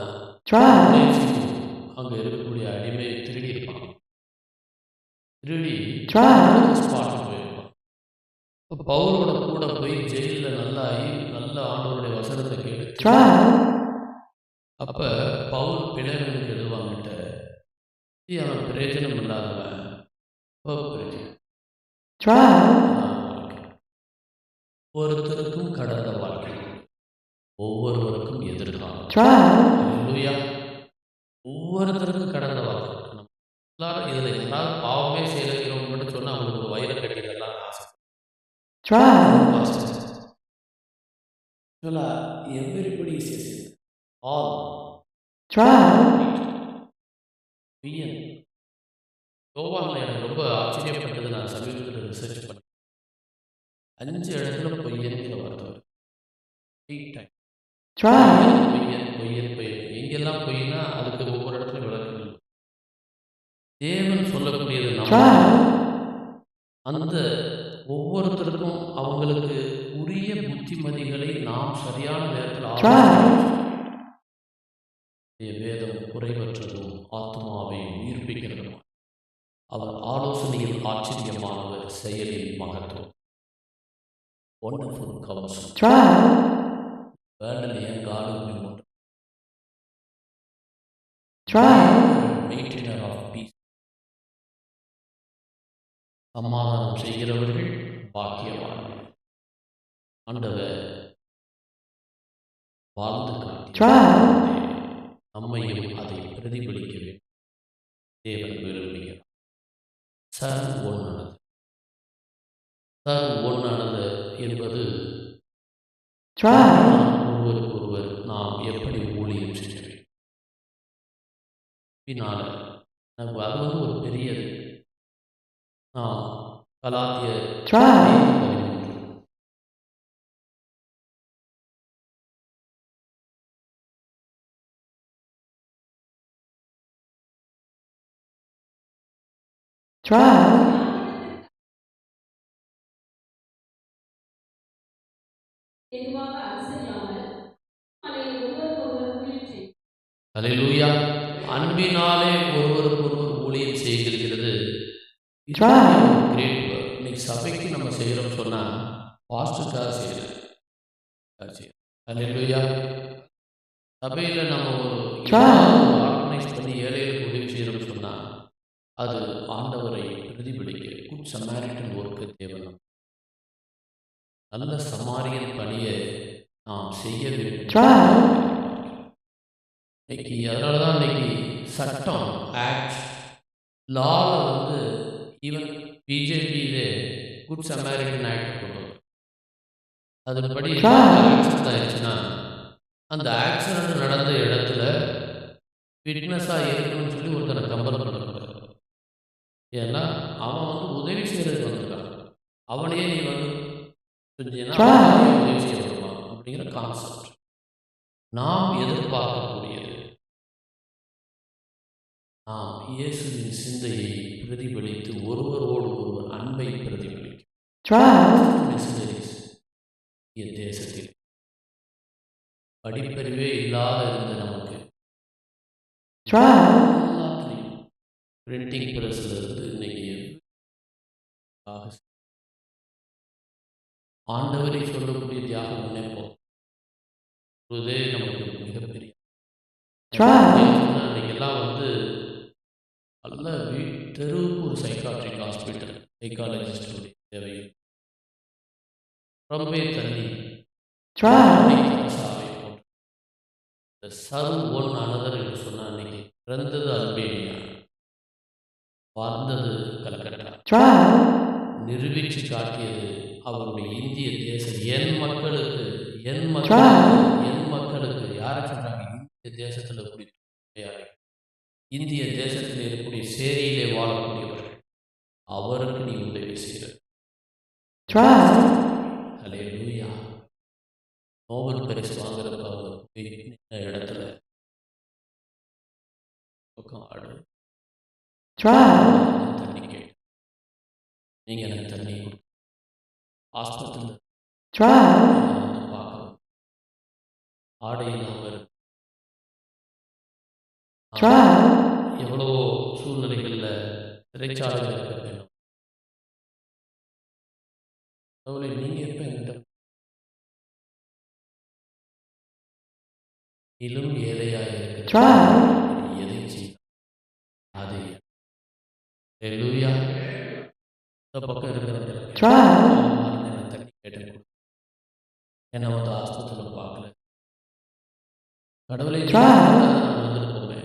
அங்கே இருக்கக்கூடிய அடிமையை திருடி இருப்பான். திருடி ஸ்பாட்டுக்கு போயிருப்பான். இப்போ பவுலோட கூட போய் ஜெயிலில் நல்ல ஆண்டவருடைய வசனத்தை கேட்டு அப்போ பவுல் பிளவனுக்கு எழுதுவாங்கிட்ட அவன் பிரயோஜனம் இல்லாதவன் ஒருத்தருக்கும் கடந்த வாழ்க்கை, ஒவ்வொருவருக்கும் எதிர்காலம். ஒவ்வொருத்தருக்கும் கடந்த வாழ்க்கை. எல்லாரும் இதில் எல்லாரும் பாவமே செய்கிறவங்க மட்டும் சொன்னால் அவங்களுக்கு ஒரு வயிறு கட்டிடலாம் ஆசை. Everybody says it. All. யோவானில் எனக்கு ரொம்ப ஆச்சரியப்பட்டது. நான் சமீபத்தில் ரிசர்ச் பண்ணேன். 5 இடத்துல பொய்யன்கிற வார்த்தை வரும். 8 டைம். பொய்யன். எங்கெல்லாம் பொய்னா அதுக்கு ஒவ்வொரு இடத்துல விளக்குகள். தேவன் சொல்லக்கூடியது நம்ம அந்த ஒவ்வொருத்தருக்கும் அவங்களுக்கு உரிய புத்திமதிகளை நாம் சரியான நேரத்தில் வேதம் குறைவற்றதும் ஆத்மாவை உயிர்ப்பிக்கிறதும் அவர் ஆலோசனையில் ஆச்சரியமானவர், செயலில் மகத்துவம். Wonderful council. வேர்ல்டில் ஏன் காடு மெயின்டெய்னர் ஆஃப் பீஸ். சமாதானம் செய்கிறவர்கள் பாக்கியவான்கள். ஆண்டவர் வாழ்ந்து காட்டி நம்மையும் அதை பிரதிபலிக்க வேண்டும். தேவன் விரும்புகிறார். சர் ஒன்னானது. சர் ஒன்னானது என்பது ஒருவருக்கொருவர் நாம் எப்படி ஊழியம் செய்ய வேண்டும். பின்னால அது ஒரு பெரியது. நாம் கலாத்தியர் 13 அல்லேலூயா. அன்பினாலே ஒருவருக்கொருவர் ஊழியம் செய்கிறது. Great work. இன்னைக்கு சபைக்கு நம்ம செய்கிறோம் சொன்னால் பாஸ்டருக்காக செய்யல. அல்லேலூயா. சபையில் நம்ம ஒரு ஆர்கனைஸ் பண்ணி ஏழைகளுக்கு உதவி செய்கிறோம் சொன்னால் அது ஆண்டவரை பிரதிபலிக்க குட் சமாரிட்டன் ஒர்க்கு தேவை. நல்ல சமாரியன் பணியை நாம் செய்ய வேண்டும். இன்னைக்கு அதனால தான் இன்னைக்கு சட்டம் ஆக்ட் லாவில் ஈவன் பிஜேபி இது குட் சமாரிட்டன் ஆக்ட் கொண்டு வரும். அதன்படி ஆக்சிடென்ட் ஆயிடுச்சுன்னா அந்த ஆக்சிடென்ட் நடந்த இடத்துல ஃபிட்னஸாக இருக்கணும்னு சொல்லி ஒருத்தனை கம்பல் பண்ணக்கூடாது. ஏன்னா அவன் உதவி செய்கிறதுக்கு வந்திருக்கான். அவனையே நீ செஞ்சீங்கன்னா உதவி செய்ய வருவான் அப்படிங்கிற கான்செப்ட் நாம் எதிர்பார்க்கக்கூடியது. நாம் இயேசுவின் சிந்தையை பிரதிபலித்து ஒருவரோடு ஒருவர் அன்பை பிரதிபலிக்கும் தேசத்தில் படிப்பறிவே இல்லாத இருந்த நமக்கு பிரிண்டிங் பிரஸ்ல இருந்து இன்னைக்கு ஆண்டவரை சொல்லக்கூடிய தியாகம் ஒன்றே போதும். நமக்கு மிகப்பெரிய இன்னைக்கெல்லாம் நல்ல தெருவுக்கு ஒரு சைக்காட்ரிக் ஹாஸ்பிட்டல், சைக்காலஜிஸ்டுடைய தேவையில் ரொம்ப தண்ணி சாவை போன்ற இந்த சர்வ் ஒன் அனதர் என்று சொன்னால் இன்னைக்கு பிறந்தது அல்பேனியா, வாழ்ந்தது கல்கட்டா, நிரூபித்து காட்டியது அவருடைய இந்திய தேசம். என் மக்களுக்கு யாரை சொல்றாங்க? இந்திய தேசத்தில் இருக்கக்கூடிய இந்திய தேசத்தில் இருக்கக்கூடிய சேரியிலே வாழக்கூடியவர்கள், அவருக்கு நீ உதவி செய்கிற. அல்லேலூயா. நோபல் பரிசு வாங்குறப்ப அவர் போய் இடத்துல பக்கம் ஆடு தண்ணி கேட்டு, நீங்க எனக்கு தண்ணி கொடுத்து ஆஸ்பத்திரியில் பார்க்கணும். ஆடை இல்லாமல் எவ்வளவோ சூழ்நிலைகளில் சிறைச்சாலைகள் இருக்க வேண்டும். அவளை நீங்க எப்ப என்கிட்ட இலும் ஏழையாக இருக்கிற எதை செய்ய அது அல்லேலூயா. இந்த பக்கம் இருக்கிற தண்ணி கேட்டு என்னை ஆஸ்பத்திரியில் பார்க்கல. கடவுளை வந்திருப்போமே,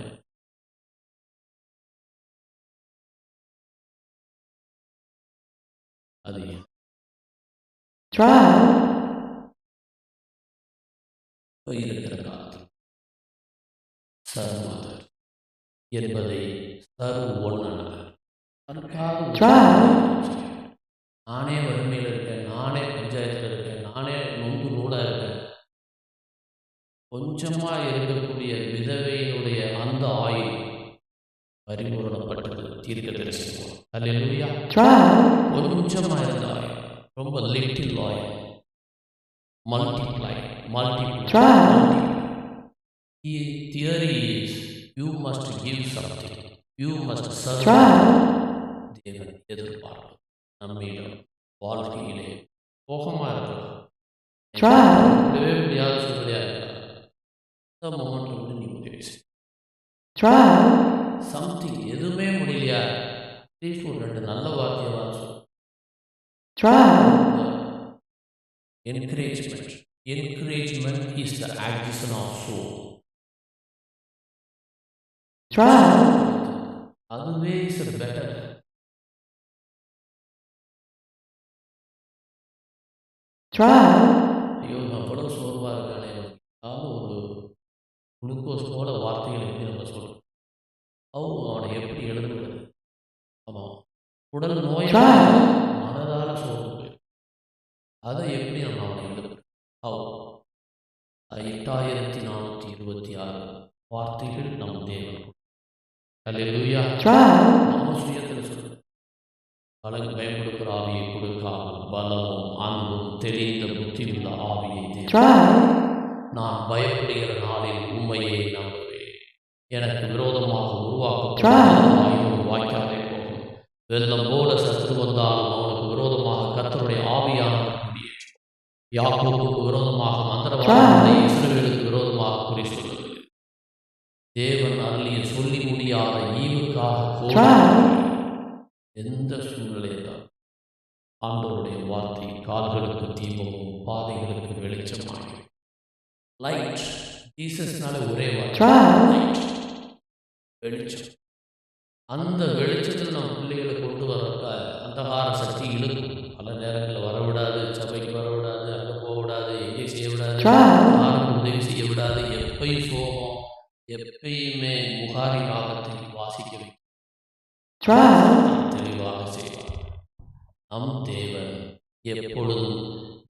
அது இருக்கிற காலத்தில் சர்மாதர் என்பதை சர்வ் ஒன்னானவர். நானே வறுமையில் இருக்கேன், நானே பஞ்சாயத்தில் இருக்கேன், நானே நொந்து நூலாக இருக்கேன். கொஞ்சமாக இருக்கக்கூடிய விதவையினுடைய அந்த ஆயுள் பரிபூரணப்பட்டது தீர்க்க தரிசனம். அல்லேலூயா. கொஞ்சமாக இருந்த ஆயுள் ரொம்ப little loyal, multiply, Trial. Theory is you must give something, you must serve. Trial. தேவன் எதிர்பார்ப்பு நம்மிடம் வாழ்க்கையிலே சோகமாக இருக்கலாம், Trial. விடவே முடியாத சூழ்நிலையாக இருக்கலாம், அந்த மொமெண்ட்ல வந்து நீ உதவி செய். Trial. சம்திங் எதுவுமே முடியலையா, ப்ளீஸ் ஒரு 2 நல்ல வார்த்தையாக சொல்லு. Trial. Encouragement, encouragement is the oxygen of soul. Trial. அதுவே இஸ் பெட்டர். Trial. ஐயோ நான் அவ்வளோ சோர்வாக இருக்கானே, ஏதாவது ஒரு குளுக்கோஸ் போல வார்த்தைகள் எப்படி நம்ம சொல்கிறோம், அவனை எப்படி எழுதுகிறது. ஆமாம், உடல் நோய் Trial. மனதால் சோர்வு போயிடும், அதை எப்படி நம்ம அவனை எழுதுறது. 8426 வார்த்தைகள் நம் தேவன். அல்லேலூயா. Trial. நம்ம சுயத்தில் சொல்லுங்க, அழகு பயன்படுத்துகிற ஆவியை கொடுக்காமல் பலமும் அன்பும் தெளிந்த புத்தியுள்ள ஆவியை தேவன். Trial. நான் பயப்படுகிற நாளில் உண்மையை நம்புவேன். எனக்கு விரோதமாக Trial. உருவாக்கப்பட்ட ஆயுதம் வாய்க்காதே போகும். வெள்ளம் போல சத்துரு வந்தாலும் அவனுக்கு விரோதமாக கர்த்தருடைய ஆவியானவர் குடியேற்றும். யாக்கோபுக்கு விரோதமாக மந்திரவாதத்தை இஸ்ரவேலுக்கு விரோதமாக குறி சொல்லுது. தேவன் அருளிய சொல்லி முடியாத ஈவுக்காக போராடி எந்த சூழ்நிலையில் ஆண்டவருடைய வார்த்தை கால்களுக்கு தீபமும் பாதைகளுக்கு வெளிச்சமாகும். லைட், ஜீசஸ்னால ஒரே வார்த்தை Trial. லைட், வெளிச்சம். அந்த வெளிச்சத்தில் நம்ம பிள்ளைகளை கொண்டு வரக்க அந்தகார சக்தி இழுக்கும். பல நேரங்களில் வரவிடாது, சபைக்கு வரவிடாது, அங்கே போக விடாது, எங்கேயும் செய்ய விடாது, Trial. யாருக்கும் உதவி செய்ய விடாது, எப்பயும் சோகம், எப்பயுமே முகாரி ராகத்தை வாசிக்க வைக்கும். Trial. தெளிவாக செய்வார். நம் தேவன் எப்பொழுதும்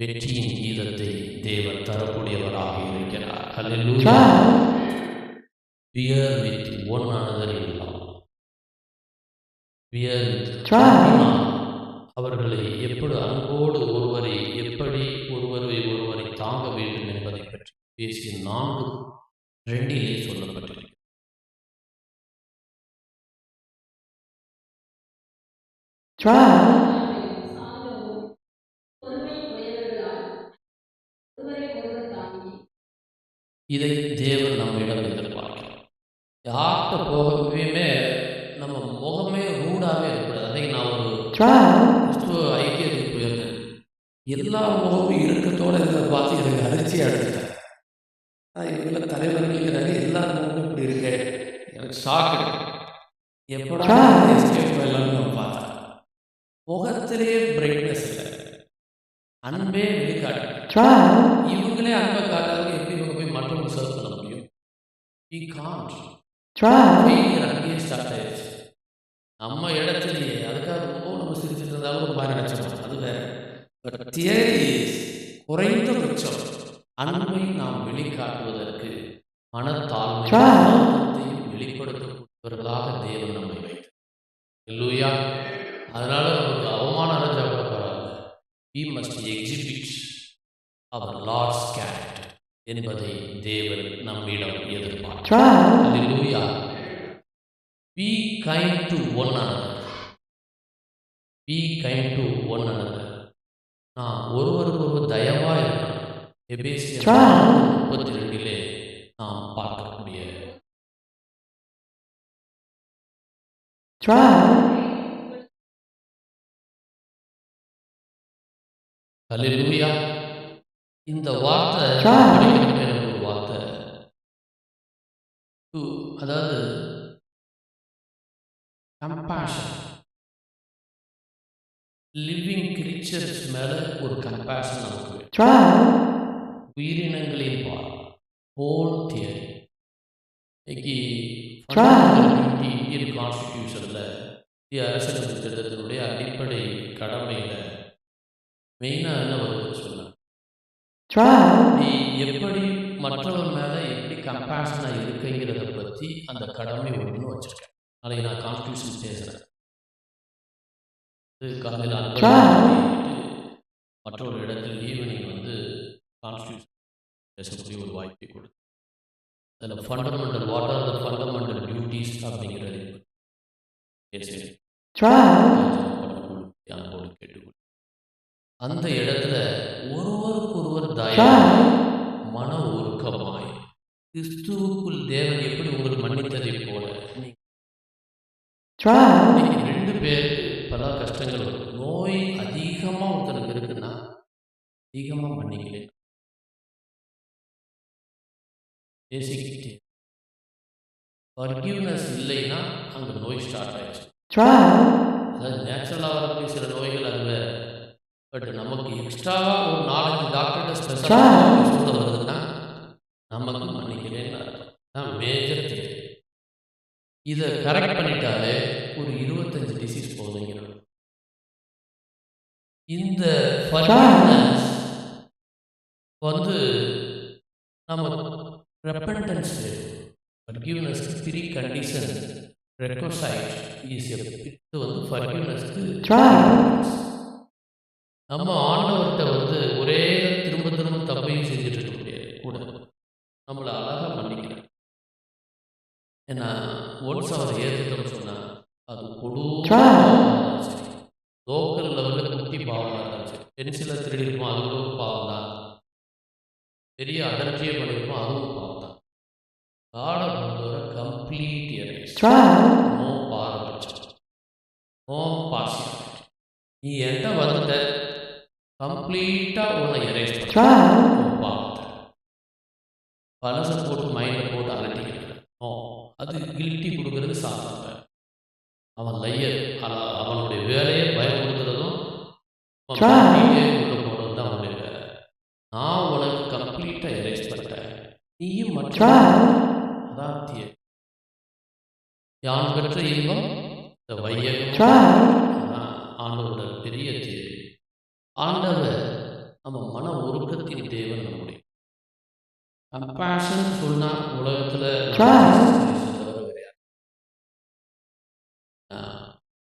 வெற்றியின் கீதத்தை தேவன் தரக்கூடியவராக இருக்கிறார். ஹல்லேலூயா. Trial. Bear with one another in love. Bear with Trial. அவர்களை எப்படி அன்போடு எப்படி ஒருவரை தாங்க வேண்டும் என்பதை பற்றி பேசிய 4:2 சொல்லப்பட்டிருக்கிறது. Trial. இதை தேவன் நம்மிடம் எதிர்பார்க்கிறார். யார்கிட்ட போகவே நம்ம முகமே ரூடாகவே இருக்கக்கூடாது. அதை நான் ஒரு Trial. கிறிஸ்துவ ஐக்கியத்துக்கு போயிருந்தேன். எல்லா முகமும் இறுக்கத்தோடு இருக்கிறத பார்த்து எனக்கு அதிர்ச்சி அடைஞ்சிட்டேன். இவங்கள தலைவர்களுங்கிறாங்க, எல்லா முகமும் இப்படி இருக்கு, எனக்கு ஷாக்கு. எப்படா எஸ்கேப் போயிடலாம்னு நம்ம பார்த்தேன். முகத்திலே பிரைட்னஸ் இல்லை, அன்பே வெளிக்காட்டு. Trial. இவங்களே அன்பை காட்டாதவங்க எப்படி இவங்க போய் மற்றவங்க சர்வ் பண்ண முடியும்? We can't. Trial. ஃபெயிலியர் அங்கேயே ஸ்டார்ட் ஆயிடுச்சு. நம்ம இடத்துலையே அதுக்காக ரொம்ப நம்ம சிரிச்சுட்டு இருந்தாலும் ஒரு மாதிரி நினச்சோம், அது வேற. பட் தியரி குறைந்தபட்சம் அன்பை நாம் வெளிக்காட்டுவதற்கு மனத்தாழ்மையையும் வெளிப்படுத்தக்கூடியவர்களாக தேவன் நம்மை வைத்தார். அல்லேலூயா. அதனால நமக்கு அவமானம் அடைஞ்சா கூட பரவாயில்ல. We must exhibit our Lord's character என்பதை தேவன் நம்மிடம் எதிர்பார்க்கிறார். Trial. Hallelujah. Be kind to one another. Be kind to one another. நாம் ஒருவருக்கொருவர் தயவா இருக்கணும். எபேசியர் Trial. 32 நாம் பார்க்கக்கூடிய Trial. அல்லேலூயா. இந்த வார்த்தை Trial. படிக்கிறப்ப எனக்கு ஒரு வார்த்தை, அதாவது கம்பேஷன், லிவிங் கிரீச்சர்ஸ் மேல ஒரு கம்பேஷன் நமக்கு வேணும். Trial. உயிரினங்களின் பால் ஹோல் தியரி. இன்னைக்கு Trial. இந்தியன் கான்ஸ்டிடியூஷன்ல இந்திய அரசியலமைப்பு திட்டத்தினுடைய அடிப்படை கடமையில மெயினாக என்ன வருது சொன்ன, Trial. நீ எப்படி மற்றவர் மேல எப்படி கம்பேஷனா இருக்குங்கிறத பத்தி அந்த கடமை ஒன்று வச்சிருக்கேன். நாளைக்கு நான் கான்ஸ்டியூஷன் பேசுறேன். காலையில் Trial. மற்றொரு இடத்தில் ஈவினிங் வந்து கான்ஸ்டியூஷன் பேசக்கூடிய ஒரு வாய்ப்பை கொடுத்து அதில் fundamental what are the fundamental duties அப்படிங்கிறது பேசுகிறேன். Trial. அன்போடு கேட்டுக்கொள். அந்த இடத்துல ஒருவருக்கொருவர் Trial. தயவாய் மன ஒருக்கமாய் கிறிஸ்துவுக்குள் தேவன் எப்படி உங்களுக்கு மன்னித்ததை போல Trial. இன்னைக்கு 2 பேருக்கு பல கஷ்டங்கள் வரும். நோய் அதிகமாக ஒருத்தனுக்கு இருக்குன்னா அதிகமாக மன்னிக்கலே பேசிக்கிட்டே ஃபர்கிவ்னஸ் இல்லைன்னா அங்கே நோய் ஸ்டார்ட் ஆயிடுச்சு. Trial. அதாவது நேச்சுரலாக வரக்கூடிய சில நோய்கள் அது வேறு. பட் நமக்கு எக்ஸ்ட்ராவாக ஒரு 4-5 டாக்டர்கிட்ட ஸ்பெஷலாக சொல்ல வருதுன்னா நமக்கு மன்னிக்கலேன்னு அர்த்தம். தான் மேஜர் தேவை. இதை கரெக்ட் பண்ணிட்டாலே ஒரு 25 டிசீஸ் போகுதுங்க. இந்த ஃபர்கிவ்னஸ் வந்து நம்ம ரெப்பன்டன்ஸ் ஃபர்கிவ்னஸ்க்கு 3 கண்டிஷன் ரெக்வசைட் இஸ் இது வந்து ஃபர்கிவ்னஸ்க்கு நம்ம ஆண்டவர்கிட்ட வந்து ஒரே திரும்ப திரும்ப தப்பையும் செஞ்சுட்டு இருக்க முடியாது. கூட நம்மளை அழகாக மன்னிக்கிறேன். ஏன்னா ஒன்ஸ் அவரை ஏற்றுட்டோம்னு சொன்னால் அது கொடூரம் சரி, லோக்கல் லெவலில் குட்டி பாவமாக இருந்தாலும் சரி, பென்சிலில் திருடிருப்போம் அது கூட பாவம் தான், பெரிய அடர்ச்சியை பண்ணியிருப்போம் அதுவும் பாவம் தான். காடை பொறுத்தவரை கம்ப்ளீட் எரேஸ், நோ பாரபட்சம், நோ பாசியம். நீ என்கிட்ட வந்துட்ட கம்ப்ளீட்டாக உன்னை எரேஸ் பண்ண பாவத்தை பலசை போட்டு மைண்டில் போட்டு அலட்டிக்கிறேன். அது கில்ட்டி கொடுக்கறது சாப்பிட்ற அவன் லையர், அவனுடைய வேலையை பயன்படுத்துறதும் உள்ள போகிறது தான் அவனுடைய வேலை. நான் உனக்கு கம்ப்ளீட்டாக எரேஸ் பண்ணிட்டேன், நீயும் மற்ற அதாத்திய யான் பெற்ற இன்பம் இந்த வையகம் ஆண்டவரோட பெரிய தேவை. ஆண்டவர் நம்ம மன ஒருக்கத்தின் தேவன். நம்முடைய கம்பேஷன் சொன்னா உலகத்தில்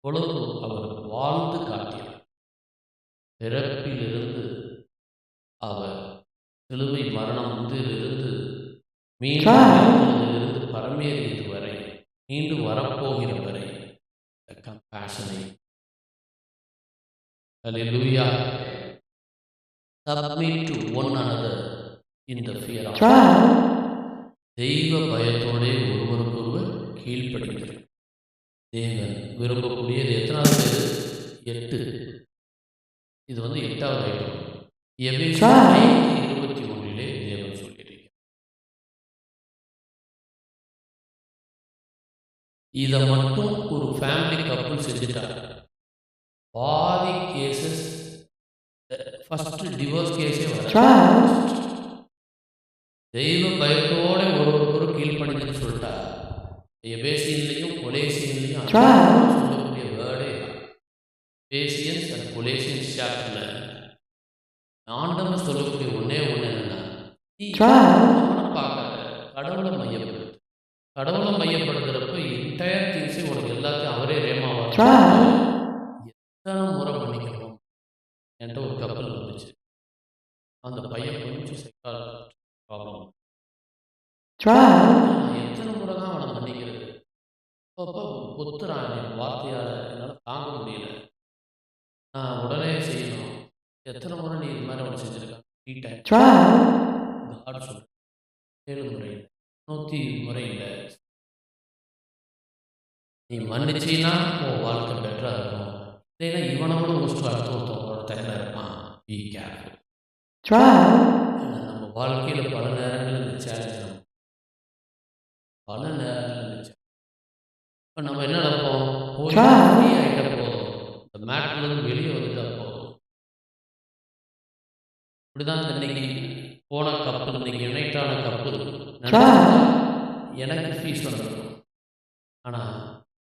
உலகம் அவர் வாழ்ந்து காட்டினார். பிறப்பிலிருந்து அவர் சிலுவை மரணம் முந்திலிருந்து மீண்டும் பரமேறியது வரை, மீண்டும் வரப்போகிற வரை கம்பேஷனை Hallelujah. Submit to one another in the fear of God. தெய்வ பயத்தோடே ஒருவருக்கொருவர் கீழ்ப்படுகிறது. தேவன் விரும்பக்கூடியது எத்தனாவது? 8. இது வந்து 8வது ஐட்டம். எபேசியர் 5:21 தேவன் சொல்லியிருக்கிறார். இதை மட்டும் ஒரு ஃபேமிலி கப்புள் செஞ்சுட்டாங்க. பாதி கேசஸ் ஃபர்ஸ்ட் டிவோர்ஸ் கேஸே வர தெய்வ பயத்தோட ஒருவருக்கொரு கீழ்ப்படிஞ்சுன்னு சொல்லிட்டா. எபேசியன்லையும் கொலேசியன்லையும் சொல்லக்கூடிய வேர்டே எபேசியன்ஸ் அண்ட் கொலேசியன்ஸ் சாப்டர்ல ஆண்டவன் சொல்லக்கூடிய ஒன்னே ஒன்று என்னன்னா, நீ பார்க்காத கடவுளை மையப்படுத்து. கடவுளை மையப்படுத்துறப்ப என்டையர் திங்ஸே உனக்கு எல்லாத்தையும் அவரே ரேமாவா எத்தனை முறை பண்ணிக்கணும். என்கிட்ட ஒரு கப்பல் வந்துச்சு, அந்த பையன் கொஞ்சம் சைக்காலஜி ப்ராப்ளம். எத்தனை முறை தான் அவனை மன்னிக்கிறது? அப்போ ஒத்துறான் என் வார்த்தையால் என்னால் தாங்க முடியல, நான் உடனே செய்யணும். எத்தனை முறை நீ இது மாதிரி அவனை செஞ்சுருக்கான்? 3 டைம். காட் சொல்ற 7 முறை இல்லை, 120 முறை இல்லை. நீ மன்னிச்சின்னா உன் வாழ்க்கை பெட்டராக இருக்கும். இல்லைன்னா இவனோட ஒஸ்ட்டு அடுத்தவங்களோட தயாராக இருப்பான். Be careful. நம்ம வாழ்க்கையில் பல நேரங்கள் இந்த சேலஞ்ச் இப்போ நம்ம என்ன நினைப்போம்? ஃப்ரீ ஆகிட்ட போதும், இந்த மேட்லேருந்து வெளியே வந்துட்டா போதும். இப்படிதான் இன்னைக்கு போன கப்பல், இன்னைக்கு யுனைட்டான கப்பல் எனக்கு ஃபீஸ் வந்துடும். ஆனால்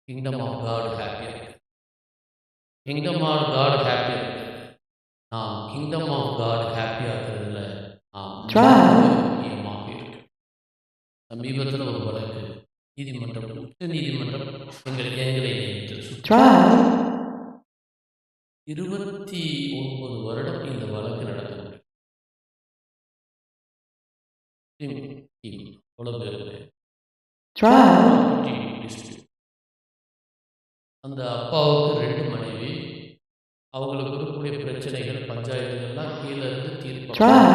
கிங்டம் ஆஃப் காட் ஹாப்பியாக இருக்கு. கிங்டம் ஆஃப் காட் ஹாப்பியாக இருக்கு. நாம் கிங்டம் ஆஃப் காட் ஹாப்பியாக இருக்கிறதுல முக்கியமாக இருக்கு. சமீபத்தில் ஒரு வழக்கு நீதிமன்றம், உச்ச நீதிமன்றம் எங்களை நியமித்தது. 29 வருடம் இந்த வழக்கு நடந்தது. அவ்வளோ பேருமே trial, அந்த அப்பாவுக்கு 2 மனைவி. அவங்களுக்கு இருக்கக்கூடிய பிரச்சனைகள், பஞ்சாயத்துகள்லாம் கீழே இருந்து Trial.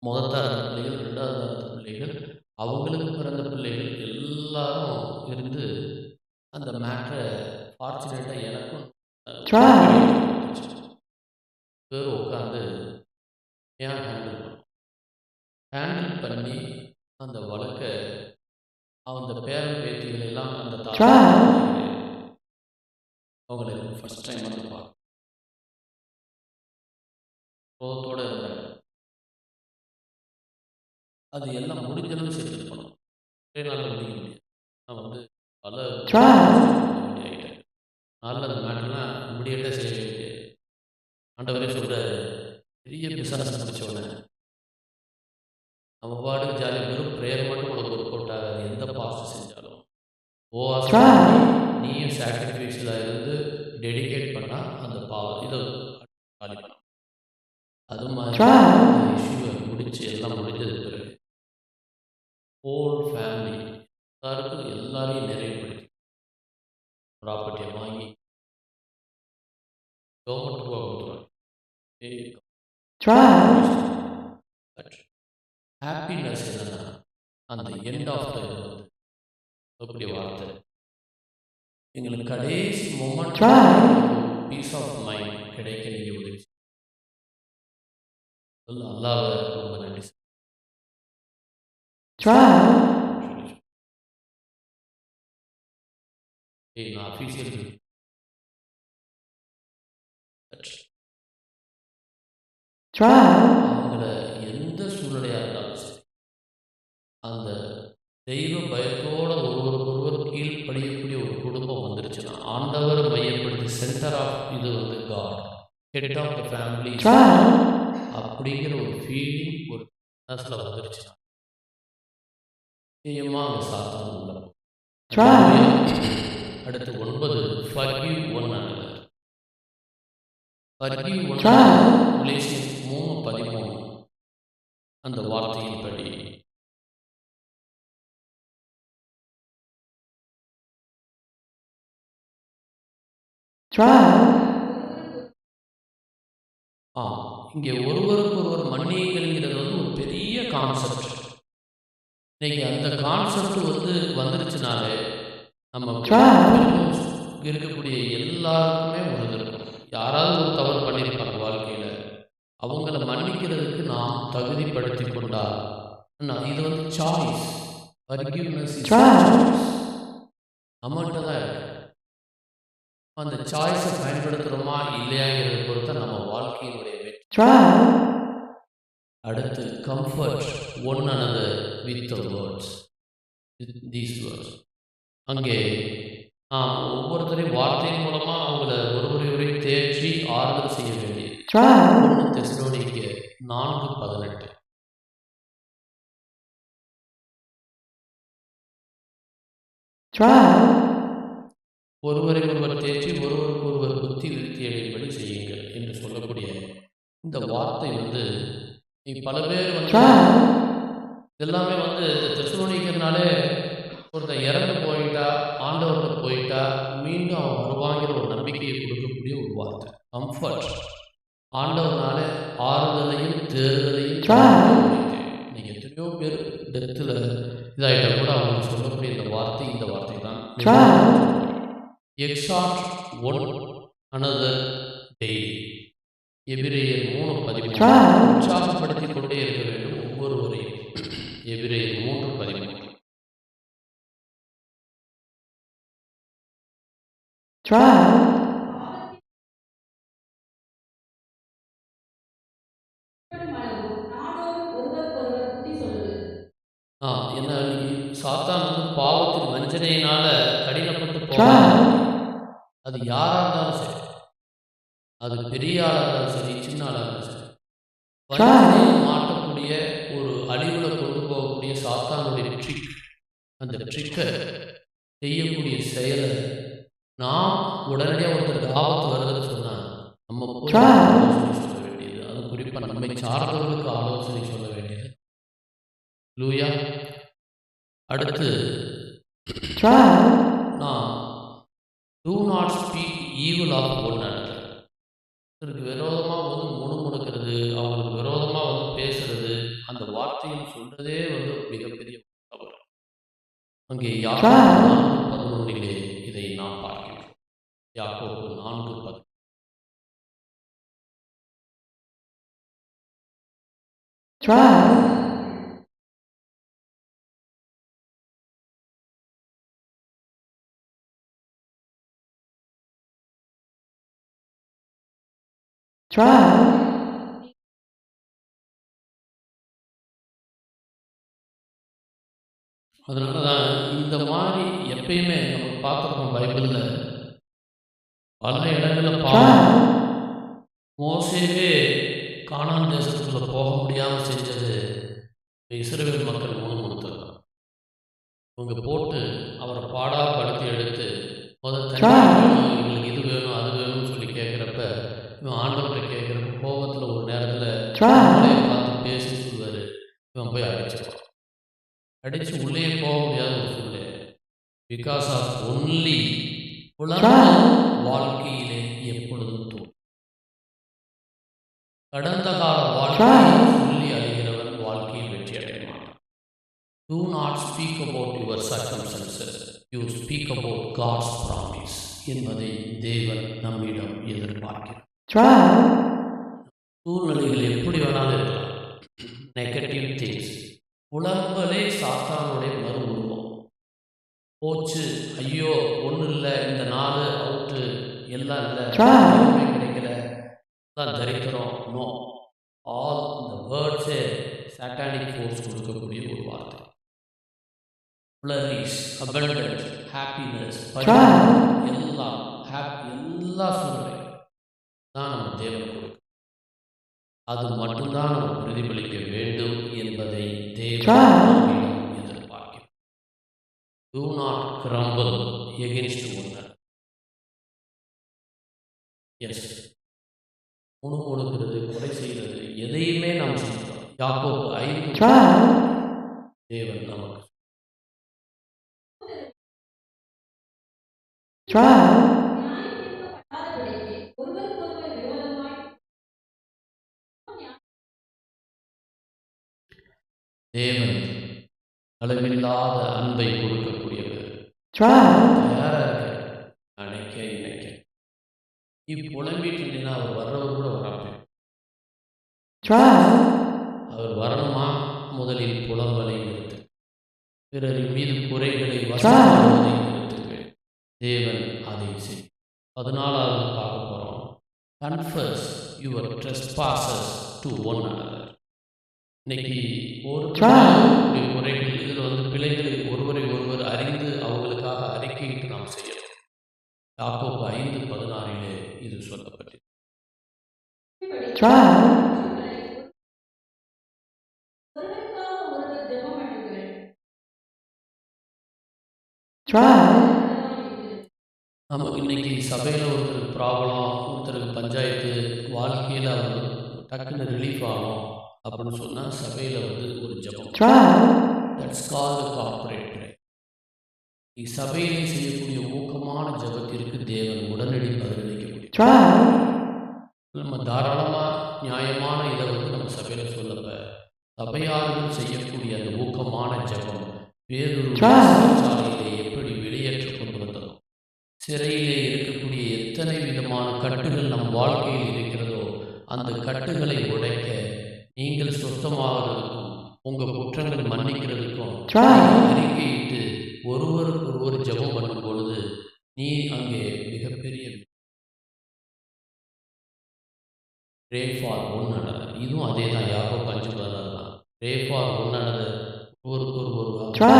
முதல் தரந்த பிள்ளைகள், 2வது தரந்த பிள்ளைகள், அவங்களுக்கு பிறந்த பிள்ளைகள் எல்லாரும் இருந்து அந்த மேட்டரை ஃபார்ச்சுனேட்டாக எனக்கும் Trial. பேர் உட்காந்து ஏன் ஹேண்டில் பண்ணி அந்த வழக்கை அந்த பேரன் பேத்திகள் எல்லாம் அந்த Trial. அவங்களை ஃபர்ஸ்ட் டைம் வந்து பார்க்க கோபத்தோடு இருந்தாங்க. அது எல்லாம் முடிஞ்சளவு செஞ்சுருக்கணும். ஒரே நாளில் முடிக்க முடியாது. நான் வந்து பல ஆகிட்டேன். நாளில் அந்த மேட்டர்லாம் இம்மிடியேட்டாக செய்ய வேண்டியது. ஆண்டவரே சொல்கிறாரு, பெரிய பிசாசு முடிச்சவன நம்ம பாட்டுக்கு ஜாலியாக வெறும் ப்ரேயர் மட்டும் உனக்கு ஒர்க் அவுட் ஆகாது. எந்த பாஸ்ட் செஞ்சாலும் நீயும் சாக்ரிஃபைஸில் இருந்து டெடிகேட் பண்ணால் அந்த இதை காலி பண்ணலாம். அது மாதிரி இஷ்யூவை முடிச்சு எல்லாம் முடிஞ்சது பிறகு ஹோல் ஃபேமிலி எல்லாருக்கும் எல்லாரையும் நிறைவுபடுத்தி ப்ராப்பர்ட்டியை வாங்கி கவர்மெண்ட் ரூபா கொடுத்துருவாங்க. ஹாப்பினஸ் என்னன்னா அந்த எண்ட் ஆஃப் த இது வந்து அப்படி வார்த்தை எங்களுக்கு கடைசி மொமெண்ட் பீஸ் ஆஃப் மைண்ட் கிடைக்க நீங்கள் உதவி அல்லாஹ்வை ரொம்ப நன்றி. நான் அஃபீஷியல் அவங்கள எந்த சூழ்நிலையாக இருந்தாலும் சரி அந்த தெய்வ பயத்தோடு ஒருவருக்கொருவர் கீழ்ப்படியக்கூடிய ஒரு குடும்பம் வந்துருச்சுன்னா ஆண்டவர் மையப்படுத்தி சென்டர் ஆஃப் இது வந்து God, head of the family அப்படிங்கிற ஒரு ஃபீலிங் ஒரு மனசில் வந்துருச்சுன்னா நிச்சயமாக அந்த சாத்தான் உள்ள. அடுத்து 9 forgive one another. forgive one another. Galatians 3:13 அந்த வார்த்தையின்படி இங்கே ஒருவருக்கொருவர் மன்னியுங்கள்ங்கிறது வந்து ஒரு பெரிய கான்செப்ட். இன்னைக்கு அந்த கான்செப்ட் வந்து வந்துருச்சுனாலே நம்ம இருக்கக்கூடிய எல்லாருக்குமே ஒரு இது இருக்கும். யாராவது ஒரு தவறு பண்ணியிருப்பாங்க வாழ்க்கையில், அவங்கள மன்னிக்கிறதுக்கு நாம் தகுதிப்படுத்தி கொண்டால் இது வந்து சாய்ஸ். Forgiveness is choice. நம்மகிட்ட தான் இருக்கு. அந்த சாய்ஸை பயன்படுத்துகிறோமா இல்லையாங்கிறத பொறுத்த நம்ம வாழ்க்கையினுடைய வெற்றி. அடுத்து comfort one another with the words, these words. அங்கே ஒவ்வொருத்தரையும் வார்த்தையின் மூலமாக அவங்கள ஒருவரை தேற்றி ஆறுதல் செய்ய வேண்டியது. 1 தெசலோனிக்கேயர் 4:18. ஒருவரை ஒருவர் தேற்றி ஒருவருக்கு ஒருவர் புத்தி விருத்தி அடையும்படி செய்யுங்கள் என்று சொல்லக்கூடிய இந்த வார்த்தை வந்து பல பேர் வந்து எல்லாமே வந்து தெசலோனிக்கேயர்னாலே ஒருத்தர் இறந்து போயிட்டா, ஆண்டவர்கிட்ட போயிட்டா மீண்டும் அவன் வருவாங்கிற ஒரு நம்பிக்கையை கொடுக்கக்கூடிய ஒரு வார்த்தை. கம்ஃபர்ட், ஆண்டவர்னால ஆறுதலையும் தேர்தலையும். நீங்கள் எத்தனையோ பேர் டெத்தில் இதாகிட்டா கூட அவங்க சொல்லக்கூடிய இந்த வார்த்தை தான். எக்ஸார்ட் ஒன் அனதர் டெய்லி. எபிரேயர் 3:13. உற்சாகப்படுத்திக் கொண்டே இருக்க வேண்டும் ஒவ்வொருவரையும். எபிரேயர் 3:13. என்ன சாத்தான் வந்து பாவத்தின் வஞ்சனையினால கடினப்பட்டு போவாங்க. அது யாரா இருந்தாலும் சரி, அது பெரிய ஆளாக இருந்தாலும் சரி, சின்ன ஆளாக இருந்தாலும் சரி, வஞ்சனையை மாட்டக்கூடிய ஒரு அழிவுல கொண்டு போகக்கூடிய சாத்தானுடைய ட்ரிக், அந்த ட்ரிக்கை செய்யக்கூடிய செயலை நாம் உடனடியாக ஒருத்தருக்கு ஆபத்து வருதுன்னு சொன்னால் நம்ம போய் Trial. ஆலோசனை சொல்ல வேண்டியது, அது குறிப்பாக நம்மை சார்ந்தவர்களுக்கு ஆலோசனை சொல்ல வேண்டியது. லூயா. அடுத்து Trial. நாம் do not speak evil of one another. ஒருத்தருக்கு விரோதமாக வந்து முணுமுணுக்கிறது, அவங்களுக்கு விரோதமாக வந்து பேசுறது, அந்த வார்த்தையும் சொல்றதே வந்து மிகப்பெரிய தவறு. அங்கே யாக்கோபு 4:11 இதை நாம் பார்க்கிறோம். யாக்கோபு 4:11. Trial. Trial. அதனால தான் இந்த மாதிரி எப்பயுமே நம்ம பார்த்துருக்கோம் பைபிளில் பல இடங்களில் பார்க்கணும். மோசேவே கானான் தேசத்துக்குள்ள போக முடியாமல் செஞ்சது இஸ்ரவேல் மக்கள் முணுமுணுத்தல் தான். இவங்க போட்டு அவரை பாடாப்படுத்தி எடுத்து தண்ணி வேணும், இவங்களுக்கு இது வேணும் அது வேணும்னு சொல்லி கேட்குறப்ப இவன் ஆண்டவர்கிட்ட கேட்குறப்ப கோபத்தில் ஒரு நேரத்தில் பார்த்து பேசி சொல்வார், இவன் போய் அடிச்சிருவான். அடித்து உள்ளே போக முடியாத ஒரு சூழ்நிலை. பிகாஸ் ஆஃப் ஒன்லி வாழ்க்கையிலே எப்பொழுதும் தோல். கடந்த கால வாழ்க்கையை சொல்லி அழிகிறவன் வாழ்க்கையில் வெற்றி அடைய மாட்டான். Do not speak about your circumstances. You speak about God's promise என்பதை தேவன் நம்மிடம் எதிர்பார்க்கிறார். சூழ்நிலைகள் எப்படி வேணாலும் இருக்கலாம். நெகட்டிவ் திங்ஸ், புலம்பலே சாத்தானுடைய மறு உருவம். போச்சு, ஐயோ ஒன்றும் இல்லை, இந்த நாள் அவுட்டு, எல்லாம் இல்லை, கிடைக்கல, தான் தரித்திரம். நோ, ஆல் இந்த வேர்ட்ஸே சாட்டானிக் ஃபோர்ஸ் கொடுக்கக்கூடிய ஒரு வார்த்தை. ஃப்ளரிஷ், அபண்டன்ஸ், ஹாப்பினஸ், எல்லாம் எல்லா சூழ்நிலை தான் நம்ம தேவன் கொடுக்கும். அது மட்டும்தான் நம்ம பிரதிபலிக்க வேண்டும் என்பதை தேவன் எதிர்பார்க்கிறோம். Do not grumble against one another. Yes, முணுமுணுக்கிறது, கொலை செய்கிறது, எதையுமே நாம் செய்யலாம். யாக்கோபு 5 தேவன் நமக்கு தேவன் அளவில்லாத அன்பை கொடுக்கக்கூடியவர். தயாரா இருக்க அணைக்க இணைக்க. நீ புலம்பிட்டு இருந்தீங்கன்னா அவர் வர்றவர் கூட வராம. அவர் வரணுமா, முதலில் புலம்பலை நிறுத்து, பிறரின் மீது குறைகளை வசப்படுவதை நிறுத்துங்கள். தேவன் அதை செய்யும். 14வது பார்க்க போறோம். Confess your trespasses to one another. இன்னைக்கு ஒரு குறைகள், இதில் வந்து பிள்ளைகளை ஒருவரை ஒருவர் அறிந்து அவங்களுக்காக அறிக்கையிட்டு நாம் செய்யணும். யாக்கோபு 5:16 இது சொல்லப்பட்டது. நமக்கு இன்னைக்கு சபையில் ஒருத்தருக்கு ப்ராப்ளம், ஒருத்தருக்கு பஞ்சாயத்து, வாழ்க்கையில் அவர் டக்குன்னு ரிலீஃப் ஆகும் அப்படின்னு சொன்னால் சபையில் வந்து ஒரு ஜெபம். That's called corporate prayer. சபையிலே செய்யக்கூடிய ஊக்கமான ஜெபத்திற்கு தேவன் உடனடி பதிலளிக்கக்கூடிய. நம்ம தாராளமாக நியாயமான இதை வந்து நம்ம சபையில் சொல்லப்ப சபையாளர்கள் செய்யக்கூடிய அந்த ஊக்கமான ஜெபம் வேறொரு சிறைச்சாலையிலே எப்படி வெளியேற்ற கொண்டு வந்தோம். சிறையிலே இருக்கக்கூடிய எத்தனை விதமான கட்டுகள் நம் வாழ்க்கையில் இருக்கிறதோ அந்த கட்டுகளை உடைக்க, நீங்கள் சுத்தமாகிறதுக்கும் உங்கள் குற்றங்கள் மன்னிக்கிறதுக்கும் அறிக்கையிட்டு ஒருவருக்கு ஒருவர் ஜெபம் பண்ணும் பொழுது நீ அங்கே மிகப்பெரிய ப்ரே ஃபார் ஒன் another. இதுவும் அதே தான். யாக்கோபு 5:16 தான். Pray for one another. ஒருவருக்கு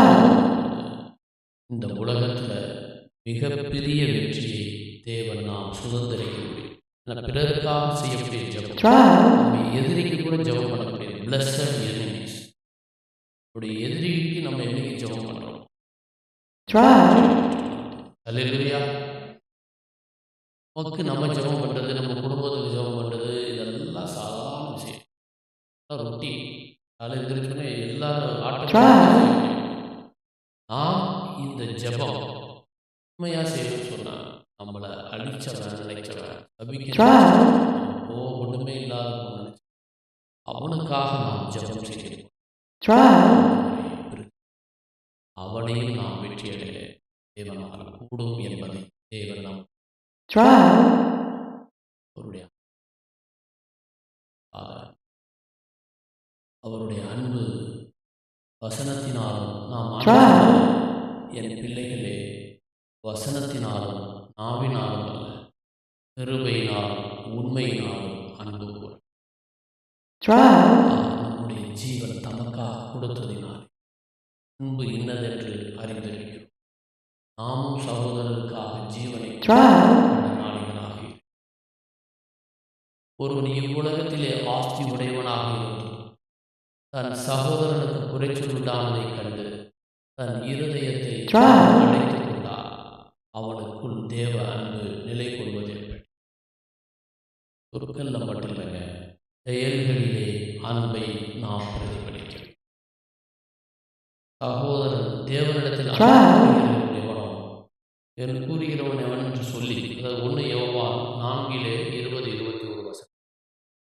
இந்த உலகத்தில் மிகப்பெரிய வெற்றியை தேவன் நாம் சுதந்திரிக்க முடியும். பிறருக்காக செய்யக்கூடிய ஜெபம், நம்ம எதிரிக்கு கூட ஜெபம் பண்ணக்கூடிய பிளஸட் எனிமீஸ். நம்முடைய எதிரிக்கு நம்ம என்னைக்கு ஜெபம் பண்றோம்? அல்லேலூயா. நமக்கு நம்ம ஜெபம் பண்ணுறது, நம்ம குடும்பத்துக்கு ஜெபம் பண்ணுறது, இதெல்லாம் சாதாரண விஷயம். ரொட்டி காலை எழுந்திரிச்சோன்னே எல்லாரும் ஆட்டோமேட்டிக்காக நாம் இந்த ஜெபம் உண்மையாக செய்யணும்னு சொன்னால் நம்மளை அழிச்சவன் நினைச்சவன் சபிக்க ஒன்றுமே இல்லாத நினைச்ச அவனுக்காக நாம் ஜெபம் செய்யணும். அவனையும் நாம் வெற்றியடைய தேவனால் கூடும் என்பதை தேவன் நாம் அவருடைய அவருடைய அன்பு வசனத்தினாலும் நாம் என் பிள்ளைகளே வசனத்தினாலும் நாவினாலும் அல்ல கிருபையினாலும் உண்மையினாலும் அன்பு கூற நம்முடைய ஜீவன் தமக்காக கொடுத்ததினால் அன்பு இன்னதென்று அறிந்திருக்கிறோம். நாமும் சகோதரருக்காக ஜீவனை நாளிகளாக ஒருவன் இவ்வுலகத்திலே ஆஸ்தி உடையவனாக இருந்து தன் சகோதரனுக்கு குறைச்சொல்லுண்டானதை கண்டு தன் இருதயத்தை அடைத்துக் கொண்டார். அவனுக்குள் தேவ அன்பு நிலை கொள்வது எப்படி? சொற்கல்ல மட்டுமில்லைங்க, செயல்களிலே அன்பை நாம் பிரதிபலிக்கிறோம். சகோதரன் தேவனிடத்தில் எவனோ என் கூறுகிறவன் எவன் என்று சொல்லி, அதாவது 1 யோவான் 4:20-21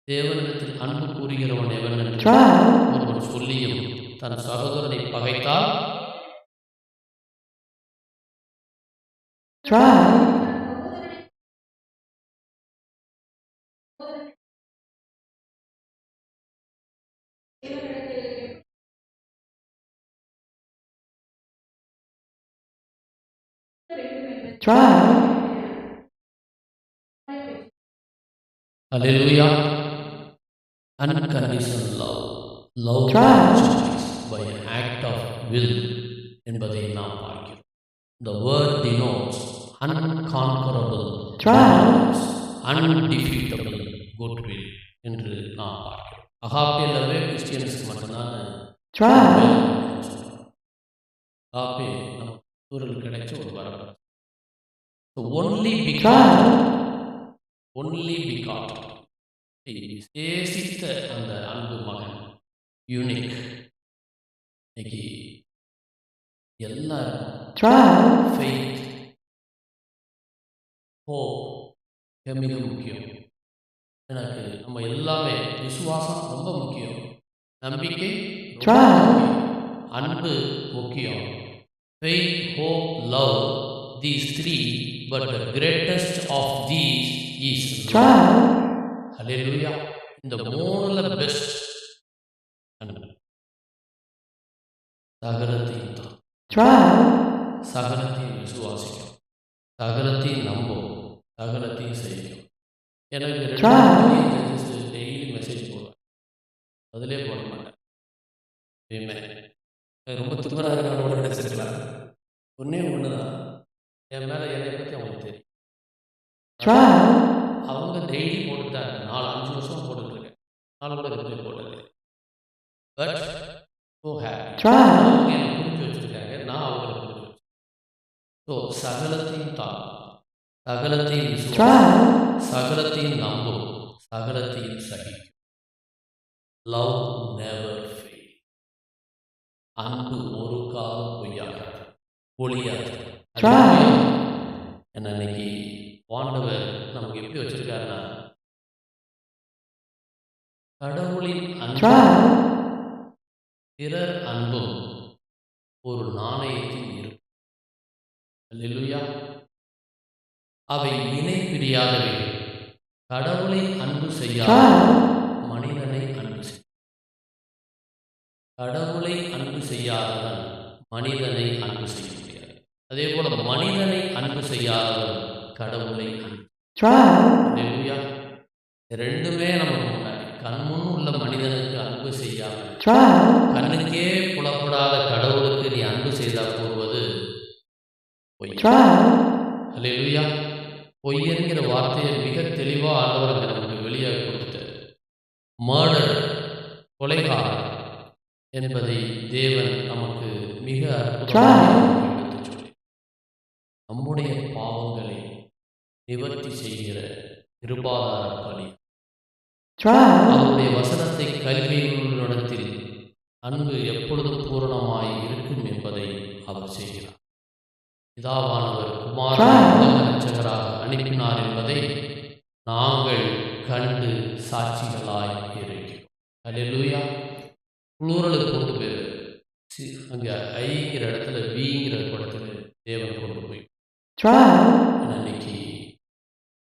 தேவனிடத்தில் அன்பு கூறுகிறவன் எவன் என்று ஒருவன் சொல்லியும் தன் சகோதரனை பகைத்தால் Hallelujah. Unconditional love by an act of will என்பதை நாம் பார்க்கிறோம். The word denotes unconquerable, undefeatable goodwill என்று நாம் பார்க்கிறோம். அகாப்பேலவே கிறிஸ்டியன்ஸ்க்கு மட்டும்தான் அகாப்பே நம்ம சூழல் கிடைச்ச ஒரு வரப்பட only because விசேஷித்த அந்த அன்பு மகன் யூனிக் இன்னைக்கு எல்லாரும் ஃபெய்த் ஹோப் மிக முக்கியம். எனக்கு நம்ம எல்லாமே விசுவாசம் ரொம்ப முக்கியம், நம்பிக்கை அன்பு முக்கியம், faith hope love, these 3, but the greatest of these is love. Hallelujah. இந்த 3ல பெஸ்ட் அன்பு. சகலத்தையும் சகலத்தையும் விசுவாசிக்கும், சகலத்தையும் நம்பும், சகலத்தையும் செய்யும். எனக்கு டெய்லி மெசேஜ் போடுவேன், அதிலே போட மாட்டேன். ரொம்ப திமிராக இருக்கானோட நினைச்சிருக்கலாம். ஒன்றே ஒன்று தான், என் மேலே என்னை பற்றி அவங்களுக்கு தெரியும். அவங்க டெய்லி போட்டுட்டாங்க, 4-5 வருஷம் போட்டுட்ருக்கேன், 4 கூட ரிப்ளை போட்டது. பட் ஸோ ஹாப்பி, அவங்க என்னை புரிஞ்சு வச்சுருக்காங்க, நான் அவங்களை புரிஞ்சு வச்சுருக்கேன். ஸோ சகலத்தையும் சகலத்தையும் சகலத்தையும் நம்பும், சகலத்தையும் சகிக்கும். Love never fail. அன்பு ஒரு காலம் பொய்யாகாது, ஒளியாது. என்ன இன்னைக்கு ஆண்டவர் நமக்கு எப்படி வச்சிருக்காருன்னா, கடவுளின் அன்பு பிறர் அன்பும் ஒரு நாணயத்தின் இருக்கும். அல்லேலூயா. அவை இணை பிரியாதவை. கடவுளை அன்பு செய்யாத மனிதனை அன்பு செய்ய, கடவுளை அன்பு செய்யாதவன் மனிதனை அன்பு செய்ய முடியாது. அதே போல மனிதனை அன்பு செய்யாதவன் கடவுளை அன்பு. ரெண்டுமே நமக்கு முன்னாடி கண்முன் உள்ள மனிதனுக்கு அன்பு செய்யாமல் கண்ணுக்கே புலப்படாத கடவுளுக்கு நீ அன்பு செய்தால் கூறுவது பொய். அல்லேலூயா. பொய் என்கிற வார்த்தையை மிக தெளிவாக ஆண்டவர் நமக்கு வெளியே கொடுத்தார். மர்டர், கொலைகாரன் என்பதை தேவன் நமக்கு மிக அற்புதமாக எடுத்து சொல்லி, நம்முடைய பாவங்களை நிவர்த்தி செய்கிற கிருபாதார பலி. trial, அவருடைய வசனத்தை கல்வியுள்ளத்தில் அன்பு எப்பொழுதும் பூரணமாய் இருக்கும் என்பதை அவர் செய்கிறார். பிதாவானவர் குமாரனை உலக இரட்சகராக அனுப்பினார் என்பதை நாங்கள் கண்டு சாட்சிகளாய் இருக்கிறோம். அல்லேலூயா. புளூரலுக்கு கொண்டு பேர் அங்கே ஐங்கிற இடத்துல விங்கிற இடத்துல தேவன் கொண்டு போய் trial, அன்னைக்கு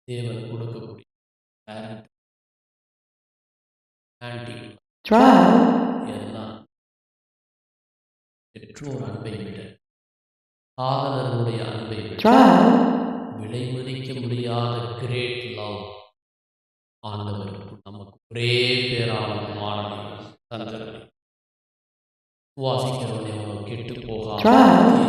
தேவன் கொடுக்கக்கூடிய பேரண்ட் ஆன்டி trial, எல்லாம் பெற்றோர் அன்பை விட காதலருடைய அன்பை விட trial, விலை மதிக்க முடியாத கிரேட் லவ் ஆண்டவர் நமக்கு ஒரே பேரான குமாரனை தந்தரனை சுவாசிக்கிறவனை அவன் கெட்டு போகாத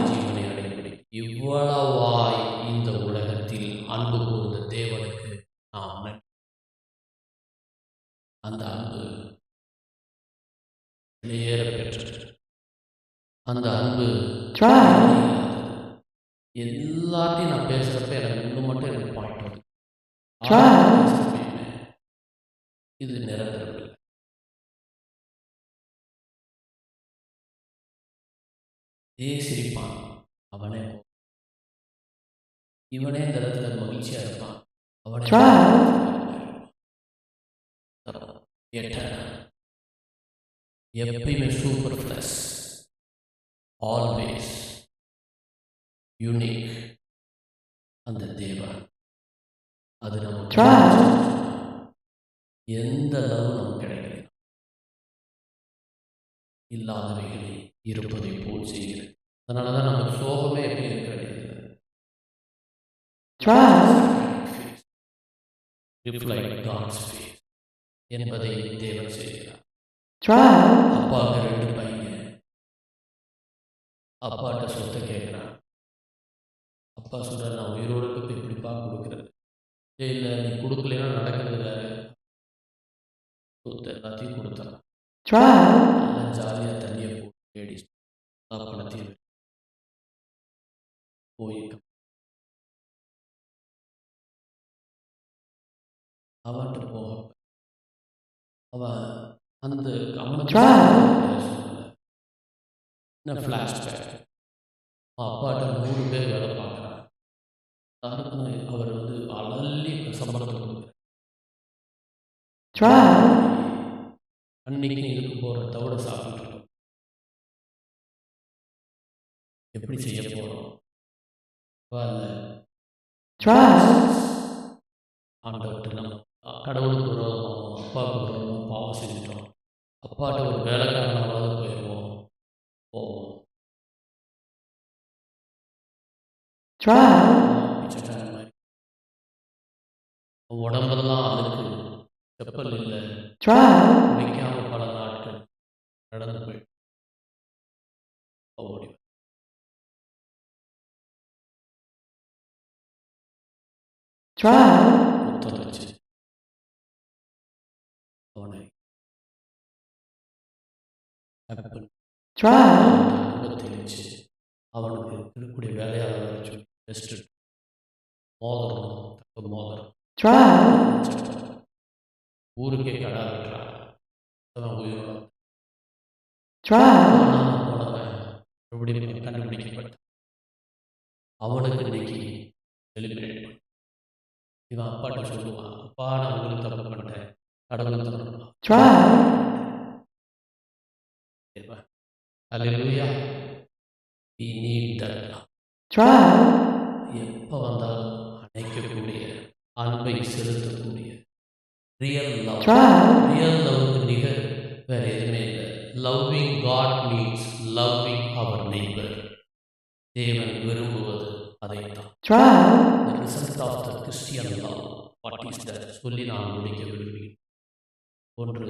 ஜீவனை அடைபடி இவ்வளவாய் இந்த உலகத்தில் அன்பு கூர்ந்த தேவனுக்கு நாம் நன்றி. அந்த அன்பு வெளியேற பெற்றது. அந்த அன்பு trial, எல்லாத்தையும் நான் பேசுகிறப்ப எனக்கு இன்னும் மட்டும் எனக்கு பாயிண்ட் வருது. Trial. பேசுறப்பயுமே இது நிரந்தரம் இல்லை. சிரிப்பான் அவனே இவனே இந்த இடத்துல மகிழ்ச்சியா இருப்பான் அவனே Trial. எப்பயுமே சூப்பர் பிளஸ் ஆல்வேஸ் யூனிக் அந்த தேவன் அது நமக்கு Trial. எந்த அளவு நமக்கு கிடைக்கல இல்லாதவைகளை இருப்பதை போல் செய்கிறது. அதனால தான் நமக்கு சோகமே எப்படி இருக்க வேண்டியதில்லை. trial, ரிஃப்ளைட் காட்ஸ் ஃபேஸ் என்பதை தேவன் செய்கிறார். trial, அப்பாவுக்கு 2 பையங்க. அப்பாட்ட சொத்தை கேட்குறான். அப்பா சொல்கிறார், நான் உயிரோடு இருக்க எப்படிப்பா கொடுக்குறது? இல்லை நீ கொடுக்கலன்னா நடக்கிறது வேறு. சொத்தை எல்லாத்தையும் கொடுத்தான். trial, நல்லா ஜாலியாக தண்ணியை போட்டு தேடி பணத்தையும் போய் அவன்கிட்ட போக அவன் அந்த அவனுக்கு என்ன ஃப்ளாஷ்பேக் அப்பாட்ட 3 பேர் வேலை பார்க்குறான். யாருக்குன்னு அவர் வந்து அலல்லி சம்பளத்தை கொடுக்குறார். trial, அன்னைக்கு இதுக்கு போகிற தவிட சாப்பிட்டுருக்கோம். எப்படி செய்ய போகிறோம்? trial, ஆண்டவர்கிட்ட நம்ம கடவுளுக்கு விரோதமாகவும் அப்பாவுக்கு விரோதமாக பாவம் செஞ்சிட்டோம். அப்பாட்ட ஒரு வேலைக்காரனாவது போயிடுவோம் போவோம். trial, பிச்சைக்காரன் மாதிரி உடம்பெல்லாம் அழுக்கு, செப்பல் இல்லை, trial, வைக்காம பல நாட்கள் நடந்து போய் ஓடி trial, முத்தம் வச்சு அவனை trial, அன்பத்தை வச்சு அவனுக்கு இருக்கக்கூடிய வேலையாளர் வச்சு பெஸ்ட் மோதிரம் மோதிரம் trial, ஊருக்கே கடா வெட்டுறான். அவன் உயிரோட trial, காணாம போனவன் மறுபடியும் கண்டுபிடிக்கப்பட்ட அவனுக்கு இன்னைக்கு செலிப்ரேட் பண்ண இவன் அப்பாட்ட சொல்லுவான், அப்பா நான் உங்களுக்கு தப்பு பண்ணிட்டேன், கடவுள் தரணும். trial, hallelujah. we need that love. trial, எப்போ வந்தாலும் அணைக்கக்கூடிய அன்பை செலுத்தக்கூடிய ரியல் லவ். trial, ரியல் லவ்வுக்கு நிகர் வேற எதுவுமே இல்லை. லவ்விங் காட் மீன்ஸ் லவ்விங் அவர் நெய்பர். தேவன் விரும்புவது அதைத்தான். trial, The result of the Christian love. What is that? சொல்லி நான் முடிக்க விரும்புகிறேன். ஒன்று,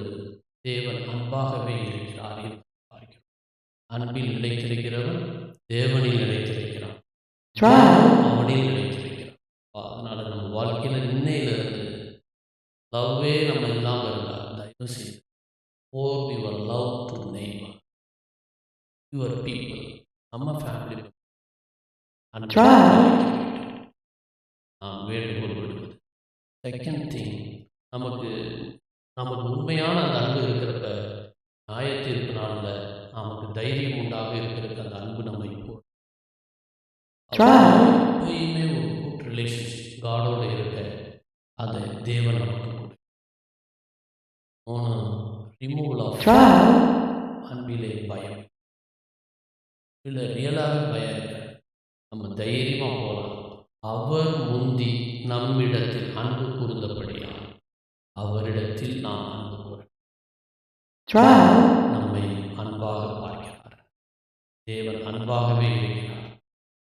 தேவன் அன்பாகவே இருக்கிறார் என்று பார்க்கிறோம். அன்பில் நிலைத்திருக்கிறவன் தேவனில் நிலைத்திருக்கிறான், trial, அவனில் நிலைத்திருக்கிறான். அதனால நம்ம வாழ்க்கையில் இன்னையிலிருந்து லவ்வே நம்ம இல்லாமல் இருந்தால் தயவு செய்து pour your love to neighbor, your people, நம்ம ஃபேமிலி. Try. நான் வேண்டுகோள் செகண்ட் திங், நமக்கு நமக்கு உண்மையான அந்த அன்பு இருக்கிறப்ப நியாய தீர்ப்பு நாளில் நமக்கு தைரியம் உண்டாக இருக்கிறதுக்கு அந்த அன்பு நம்ம இப்போ எப்பயுமே ஒரு குட் ரிலேஷன்ஷிப் காடோட இருக்க அதை தேவன் நமக்கு கொடுக்கும். ரிமூவல் ஆஃப் அன்பிலே பயம் இல்லை, ரியலாகவே பயம் இருக்க நம்ம தைரியமாக போகலாம். அவர் முந்தி நம்மிடத்தில் அன்பு கூர்ந்தபடியா அவரிடத்தில் நாம் அன்பு கூற நம்மை அன்பாக பார்க்கிறார். தேவன் அன்பாகவே இருக்கிறார்.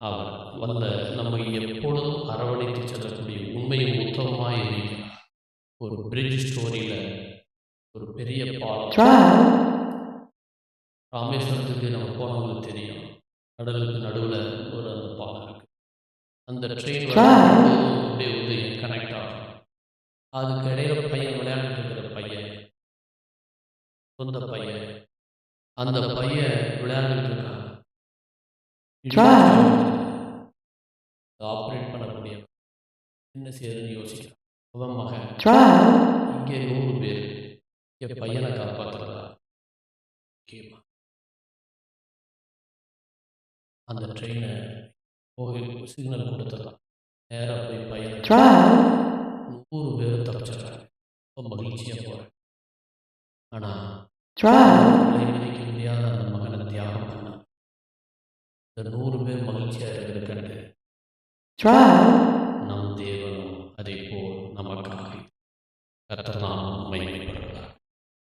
அவர் வல்ல நம்மை எப்பொழுதும் அரவணைத்து செல்லக்கூடிய உண்மையும் உத்தமமாக இருக்கிறார். ஒரு பிரிட்ஜ் ஸ்டோரியில் ஒரு பெரிய பாலம், ராமேஸ்வரத்துக்கு நம்ம போனவங்களுக்கு தெரியும், கடலுக்கு நடுவில் ஒரு அந்த பாலம் இருக்கு. அந்த ட்ரெயின் அப்படியே வந்து கனெக்ட் ஆகும். அதுக்கு இடையில பையன் விளையாண்டுட்டு இருக்கிற பையன், சொந்த பையன், அந்த பையன் விளையாண்டுட்டு இருக்கான். ஆப்ரேட் பண்ணக்கூடிய என்ன செய்யறதுன்னு யோசிக்கிறான். அவன் மகன் இங்கே 100 பேர் என் பையனை காப்பாற்றுறதா முக்கியமா அந்த ட்ரெயினை போய் சிக்னல் கொடுத்துடலாம். நேராக போய் பையனை 100 பேர் தப்பிச்சிடுறாங்க. ரொம்ப மகிழ்ச்சியாக போகிறேன். ஆனால் மதிக்க முடியாத அந்த மகனை தியாகம் பண்ணான். இந்த 100 பேர் மகிழ்ச்சியாக இருக்கிற கண்டு